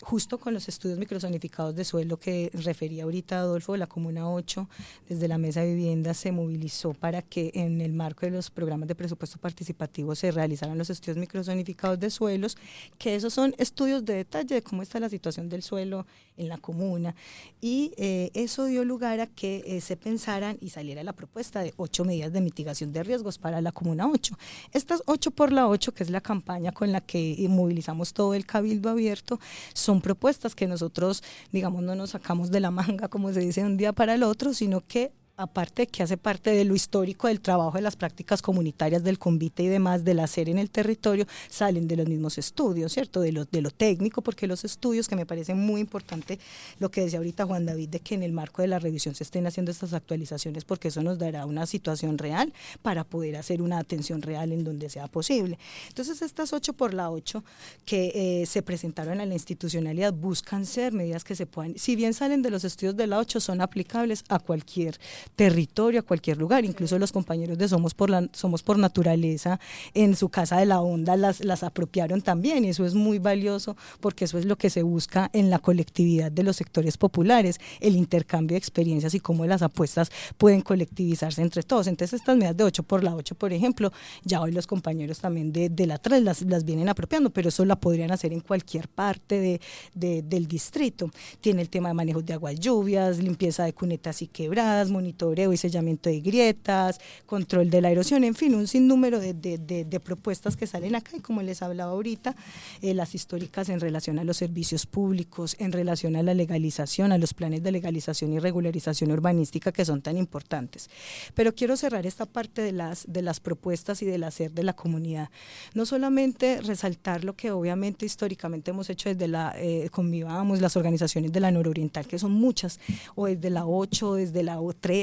justo con los estudios microzonificados de suelo que refería ahorita Adolfo, de la Comuna 8, desde la Mesa de Vivienda se movilizó para que en el marco de los programas de presupuesto participativo se realizaran los estudios microzonificados de suelos, que esos son estudios de detalle de cómo está la situación del suelo en la comuna, y eso dio lugar a que se pensaran y saliera la propuesta de 8 medidas de mitigación de riesgos para la Comuna 8. Estas 8 por la 8, que es la campaña con la que movilizamos todo el Cabildo Abierto, son propuestas que nosotros, digamos, no nos sacamos de la manga, como se dice, de un día para el otro, sino que aparte que hace parte de lo histórico del trabajo de las prácticas comunitarias del convite y demás, del hacer en el territorio, salen de los mismos estudios, ¿cierto? De lo técnico, porque los estudios, que me parece muy importante lo que decía ahorita Juan David, de que en el marco de la revisión se estén haciendo estas actualizaciones, porque eso nos dará una situación real para poder hacer una atención real en donde sea posible. Entonces, estas 8 por la 8 que se presentaron a la institucionalidad buscan ser medidas que se puedan, si bien salen de los estudios de la 8, son aplicables a cualquier territorio, a cualquier lugar. Incluso los compañeros de Somos por Naturaleza en su Casa de la Onda las apropiaron también, y eso es muy valioso porque eso es lo que se busca en la colectividad de los sectores populares, el intercambio de experiencias y cómo las apuestas pueden colectivizarse entre todos. Entonces estas medidas de 8 por la 8, por ejemplo, ya hoy los compañeros también de la 3 las vienen apropiando, pero eso la podrían hacer en cualquier parte del distrito. Tiene el tema de manejo de aguas lluvias, limpieza de cunetas y quebradas, monitoreo y sellamiento de grietas, control de la erosión, en fin, un sinnúmero de propuestas que salen acá, y como les hablaba ahorita, las históricas en relación a los servicios públicos, en relación a la legalización, a los planes de legalización y regularización urbanística, que son tan importantes. Pero quiero cerrar esta parte de las propuestas y del hacer de la comunidad. No solamente resaltar lo que obviamente históricamente hemos hecho desde Convivamos, las organizaciones de la nororiental, que son muchas, o desde la 8, desde la 3.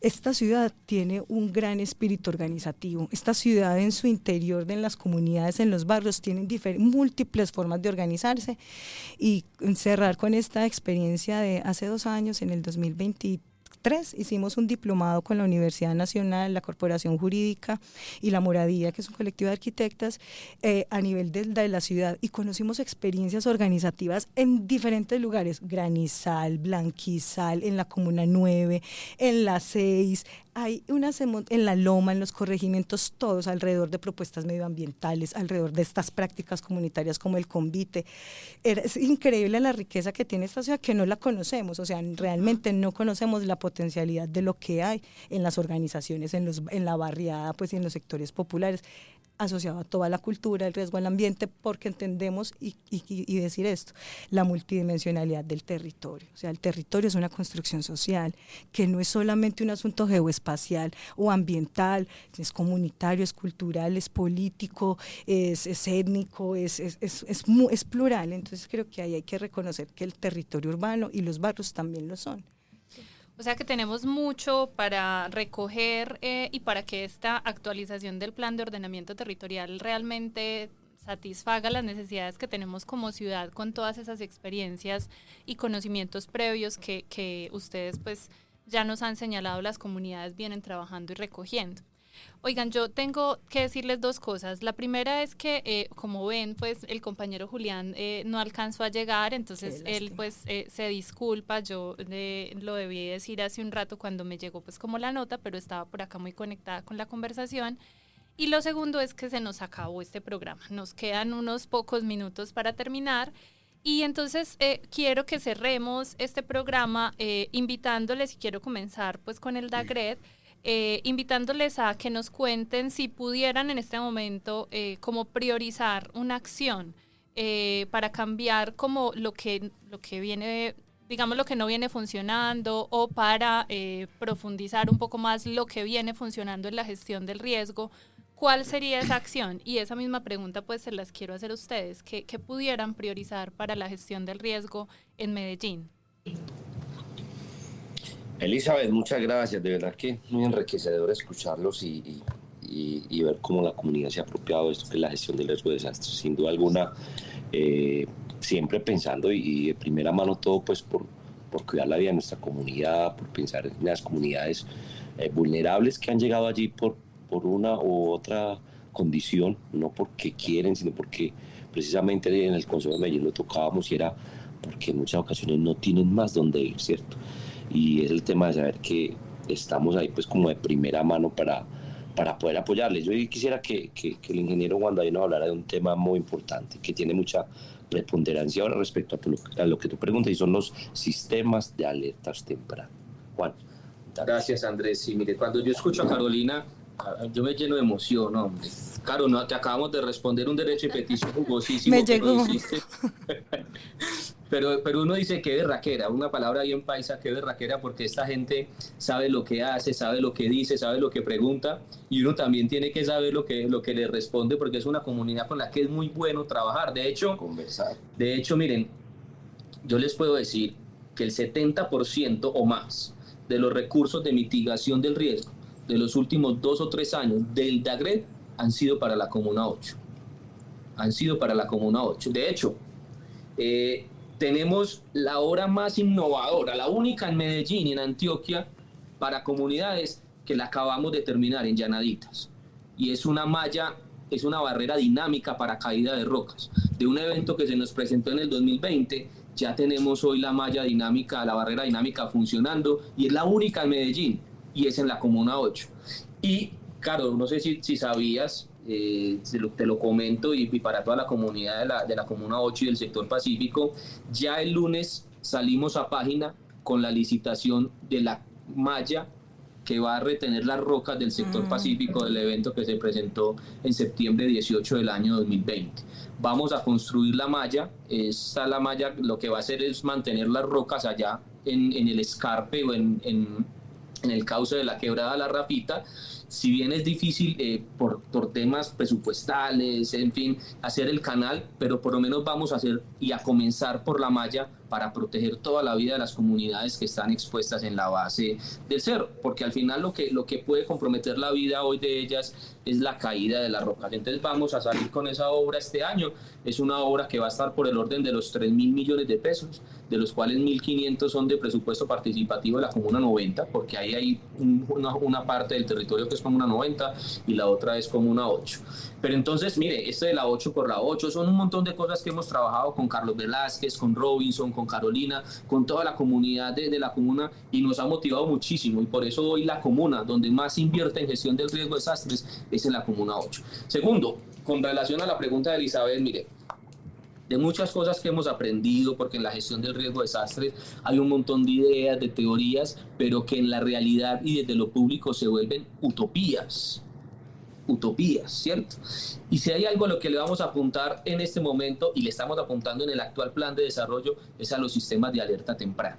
Esta ciudad tiene un gran espíritu organizativo. Esta ciudad en su interior, en las comunidades, en los barrios, tienen múltiples formas de organizarse, y cerrar con esta experiencia de hace 2 años, en el 2023, hicimos un diplomado con la Universidad Nacional, la Corporación Jurídica y la Moradía, que es un colectivo de arquitectas, a nivel de la ciudad, y conocimos experiencias organizativas en diferentes lugares: Granizal, Blanquizal, en la Comuna 9, en la 6, hay en la Loma, en los corregimientos, todos alrededor de propuestas medioambientales, alrededor de estas prácticas comunitarias como el convite. Es increíble la riqueza que tiene esta ciudad, que no la conocemos, o sea, realmente no conocemos la potencialidad de lo que hay en las organizaciones, en la barriada, pues, y en los sectores populares, asociado a toda la cultura, el riesgo al ambiente, porque entendemos, y decir esto, la multidimensionalidad del territorio. O sea, el territorio es una construcción social, que no es solamente un asunto geoespacial o ambiental, es comunitario, es cultural, es político, es étnico, es plural. Entonces creo que ahí hay que reconocer que el territorio urbano y los barrios también lo son. O sea que tenemos mucho para recoger y para que esta actualización del plan de ordenamiento territorial realmente satisfaga las necesidades que tenemos como ciudad, con todas esas experiencias y conocimientos previos que ustedes pues ya nos han señalado, las comunidades vienen trabajando y recogiendo. Oigan, yo tengo que decirles 2 cosas. La primera es que, como ven, pues el compañero Julián no alcanzó a llegar, entonces él pues se disculpa. Yo lo debí decir hace un rato cuando me llegó pues como la nota, pero estaba por acá muy conectada con la conversación. Y lo segundo es que se nos acabó este programa. Nos quedan unos pocos minutos para terminar. Y entonces quiero que cerremos este programa invitándoles, y quiero comenzar pues con el DAGRED, invitándoles a que nos cuenten si pudieran en este momento como priorizar una acción para cambiar como lo que viene, digamos, lo que no viene funcionando, o para profundizar un poco más lo que viene funcionando en la gestión del riesgo. ¿Cuál sería esa acción? Y esa misma pregunta pues se las quiero hacer a ustedes. ¿Qué pudieran priorizar para la gestión del riesgo en Medellín? Elizabeth, muchas gracias. De verdad que muy enriquecedor escucharlos y ver cómo la comunidad se ha apropiado de esto que es la gestión del riesgo de desastres. Sin duda alguna, siempre pensando y de primera mano todo pues por cuidar la vida de nuestra comunidad, por pensar en las comunidades vulnerables que han llegado allí por una u otra condición, no porque quieren, sino porque precisamente en el Consejo de Medellín lo tocábamos, y era porque en muchas ocasiones no tienen más dónde ir, ¿cierto? y es el tema de saber que estamos ahí pues como de primera mano para poder apoyarles. Yo quisiera que el ingeniero Juan David nos hablara de un tema muy importante que tiene mucha preponderancia ahora respecto a lo que tú preguntas, y son los sistemas de alertas tempranas. Juan. Gracias, Andrés. Sí, mire, cuando yo escucho a Carolina, yo me lleno de emoción, hombre. Caro, no, te acabamos de responder un derecho de petición jugosísimo. Me llegó. Pero uno dice qué berraquera, una palabra bien paisa, qué berraquera, porque esta gente sabe lo que hace, sabe lo que dice, sabe lo que pregunta, y uno también tiene que saber lo que le responde, porque es una comunidad con la que es muy bueno trabajar. De hecho, conversar. De hecho, miren, yo les puedo decir que el 70% o más de los recursos de mitigación del riesgo de los últimos 2 o 3 años del DAGRED han sido para la Comuna 8. Han sido para la Comuna 8. De hecho, tenemos la obra más innovadora, la única en Medellín y en Antioquia para comunidades, que la acabamos de terminar en Llanaditas. Y es una malla, es una barrera dinámica para caída de rocas. De un evento que se nos presentó en el 2020, ya tenemos hoy la malla dinámica, la barrera dinámica funcionando, y es la única en Medellín, y es en la Comuna 8. Y, claro, no sé si sabías, te lo comento, y para toda la comunidad de la Comuna 8 y del sector Pacífico, ya el lunes salimos a página con la licitación de la malla que va a retener las rocas del sector Pacífico del evento que se presentó en septiembre 18 del año 2020. Vamos a construir la malla. La malla lo que va a hacer es mantener las rocas allá en el escarpe o en el cauce de la quebrada La Rafita. Si bien es difícil por temas presupuestales, en fin, hacer el canal, pero por lo menos vamos a hacer y a comenzar por la malla para proteger toda la vida de las comunidades que están expuestas en la base del cerro, porque al final lo que puede comprometer la vida hoy de ellas es la caída de las rocas. Entonces vamos a salir con esa obra este año. Es una obra que va a estar por el orden de los 3.000 millones de pesos, de los cuales 1.500 son de presupuesto participativo de la Comuna 90, porque ahí hay una parte del territorio que es Comuna 90 y la otra es Comuna 8. Pero entonces, mire, esto de la 8 por la 8 son un montón de cosas que hemos trabajado con Carlos Velázquez, con Robinson, con Carolina, con toda la comunidad de la comuna, y nos ha motivado muchísimo, y por eso hoy la comuna donde más invierte en gestión del riesgo de desastres es en la Comuna 8. Segundo, con relación a la pregunta de Elizabeth, mire, de muchas cosas que hemos aprendido, porque en la gestión del riesgo de desastres hay un montón de ideas, de teorías, pero que en la realidad y desde lo público se vuelven utopías, ¿cierto? Y si hay algo a lo que le vamos a apuntar en este momento, y le estamos apuntando en el actual plan de desarrollo, es a los sistemas de alerta temprana.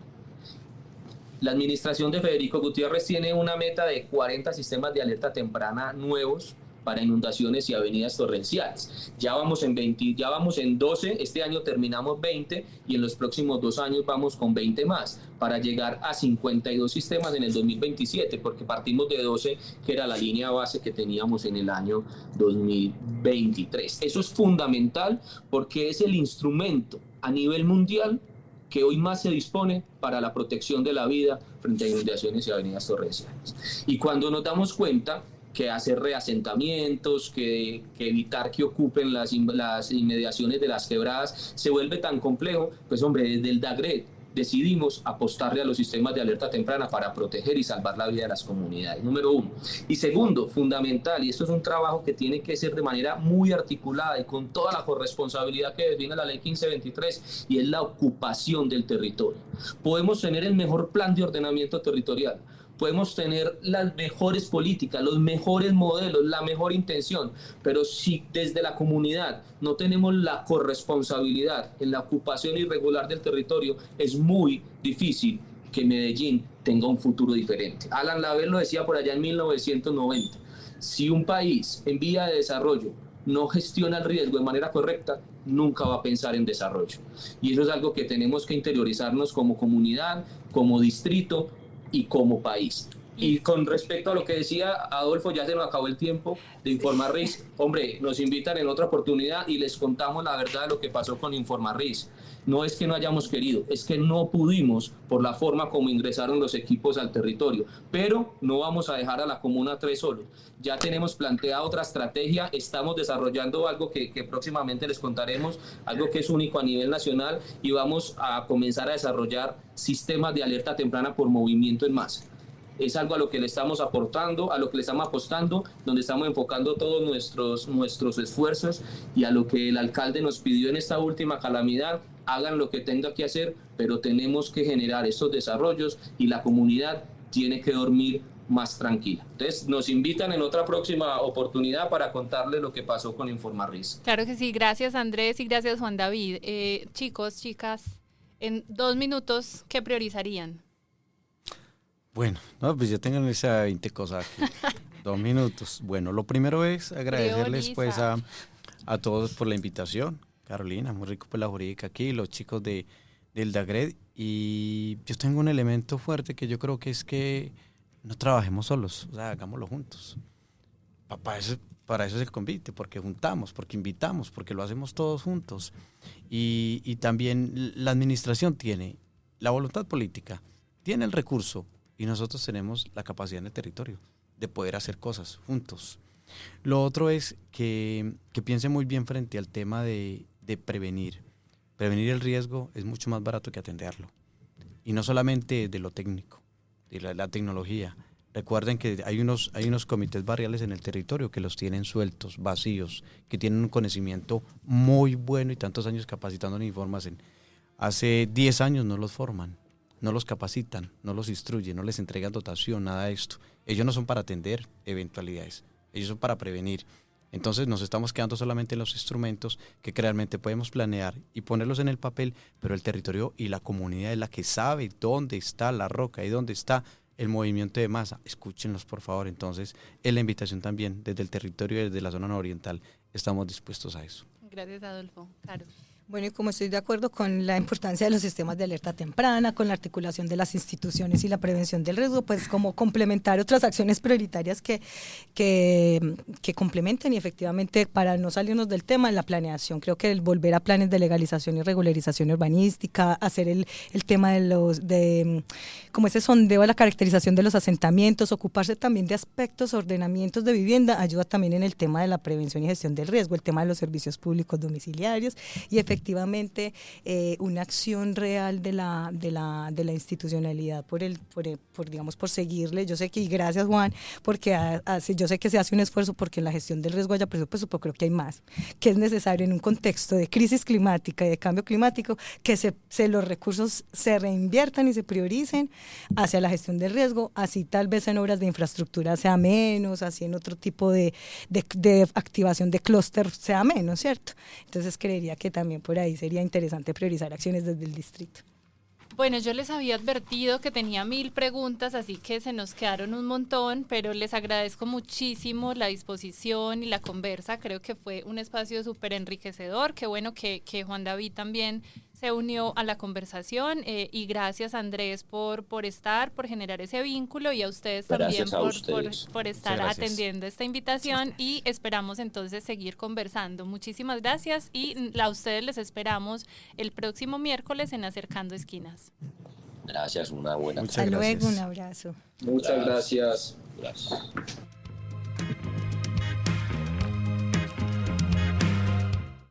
La administración de Federico Gutiérrez tiene una meta de 40 sistemas de alerta temprana nuevos para inundaciones y avenidas torrenciales. Ya vamos en 12, este año terminamos 20 y en los próximos 2 años vamos con 20 más para llegar a 52 sistemas en el 2027, porque partimos de 12, que era la línea base que teníamos en el año 2023. Eso es fundamental porque es el instrumento a nivel mundial que hoy más se dispone para la protección de la vida frente a inundaciones y avenidas torrenciales. Y cuando nos damos cuenta que hacer reasentamientos, que evitar que ocupen las inmediaciones de las quebradas se vuelve tan complejo, pues hombre, desde el DAGRED decidimos apostarle a los sistemas de alerta temprana para proteger y salvar la vida de las comunidades, número 1. Y segundo, fundamental, y esto es un trabajo que tiene que ser de manera muy articulada y con toda la corresponsabilidad que define la ley 1523, y es la ocupación del territorio. Podemos tener el mejor plan de ordenamiento territorial, podemos tener las mejores políticas, los mejores modelos, la mejor intención, pero si desde la comunidad no tenemos la corresponsabilidad en la ocupación irregular del territorio, es muy difícil que Medellín tenga un futuro diferente. Alan Laverne lo decía por allá en 1990, si un país en vía de desarrollo no gestiona el riesgo de manera correcta, nunca va a pensar en desarrollo. Y eso es algo que tenemos que interiorizarnos como comunidad, como distrito y como país. Y con respecto a lo que decía Adolfo, ya se nos acabó el tiempo de InformaRIS. Hombre, nos invitan en otra oportunidad y les contamos la verdad de lo que pasó con InformaRIS. No es que no hayamos querido, es que no pudimos por la forma como ingresaron los equipos al territorio. Pero no vamos a dejar a la Comuna 3 solos. Ya tenemos planteada otra estrategia, estamos desarrollando algo que próximamente les contaremos, algo que es único a nivel nacional, y vamos a comenzar a desarrollar sistemas de alerta temprana por movimiento en masa. Es algo a lo que le estamos aportando, a lo que le estamos apostando, donde estamos enfocando todos nuestros esfuerzos, y a lo que el alcalde nos pidió en esta última calamidad: hagan lo que tenga que hacer, pero tenemos que generar estos desarrollos y la comunidad tiene que dormir más tranquila. Entonces nos invitan en otra próxima oportunidad para contarles lo que pasó con InformaRIS. Claro que sí, gracias Andrés y gracias Juan David. Chicos, chicas, en 2 minutos, ¿qué priorizarían? Bueno, no, pues yo tengo esa 20 cosas aquí. 2 minutos. Bueno, lo primero es agradecerles pues a todos por la invitación. Carolina, muy rico por la jurídica aquí, los chicos del DAGRED. Y yo tengo un elemento fuerte que yo creo que es que no trabajemos solos, o sea, hagámoslo juntos. Para eso es el convite, porque juntamos, porque invitamos, porque lo hacemos todos juntos. Y también la administración tiene la voluntad política, tiene el recurso, y nosotros tenemos la capacidad en el territorio de poder hacer cosas juntos. Lo otro es que piense muy bien frente al tema de prevenir. Prevenir el riesgo es mucho más barato que atenderlo. Y no solamente de lo técnico, de la tecnología. Recuerden que hay unos comités barriales en el territorio que los tienen sueltos, vacíos, que tienen un conocimiento muy bueno y tantos años capacitando en información. Hace 10 años no los forman, no los capacitan, no los instruyen, no les entregan dotación, nada de esto. Ellos no son para atender eventualidades, ellos son para prevenir. Entonces nos estamos quedando solamente en los instrumentos que realmente podemos planear y ponerlos en el papel, pero el territorio y la comunidad es la que sabe dónde está la roca y dónde está el movimiento de masa. Escúchenlos, por favor. Entonces, es la invitación también desde el territorio y desde la zona nororiental. Estamos dispuestos a eso. Gracias, Adolfo. Caro. Bueno, y como estoy de acuerdo con la importancia de los sistemas de alerta temprana, con la articulación de las instituciones y la prevención del riesgo, pues como complementar otras acciones prioritarias que complementen, y efectivamente para no salirnos del tema, la planeación. Creo que el volver a planes de legalización y regularización urbanística, hacer el tema como ese sondeo a la caracterización de los asentamientos, ocuparse también de aspectos, ordenamientos de vivienda, ayuda también en el tema de la prevención y gestión del riesgo, el tema de los servicios públicos domiciliarios, y efectivamente una acción real de la institucionalidad por seguirle. Yo sé que, y gracias Juan, porque yo sé que se hace un esfuerzo porque en la gestión del riesgo haya presupuesto, pero creo que hay más, que es necesario en un contexto de crisis climática y de cambio climático, que los recursos se reinviertan y se prioricen hacia la gestión del riesgo, así tal vez en obras de infraestructura sea menos, así en otro tipo de activación de clúster sea menos, ¿cierto? Entonces creería que también por ahí sería interesante priorizar acciones desde el distrito. Bueno, yo les había advertido que tenía 1000 preguntas, así que se nos quedaron un montón, pero les agradezco muchísimo la disposición y la conversa. Creo que fue un espacio súper enriquecedor. Qué bueno que Juan David también se unió a la conversación, y gracias Andrés por estar, por generar ese vínculo, y a ustedes también por estar atendiendo esta invitación, y esperamos entonces seguir conversando. Muchísimas gracias, y a ustedes les esperamos el próximo miércoles en Acercando Esquinas. Gracias, una buena. Hasta luego, un abrazo. Muchas gracias. Gracias.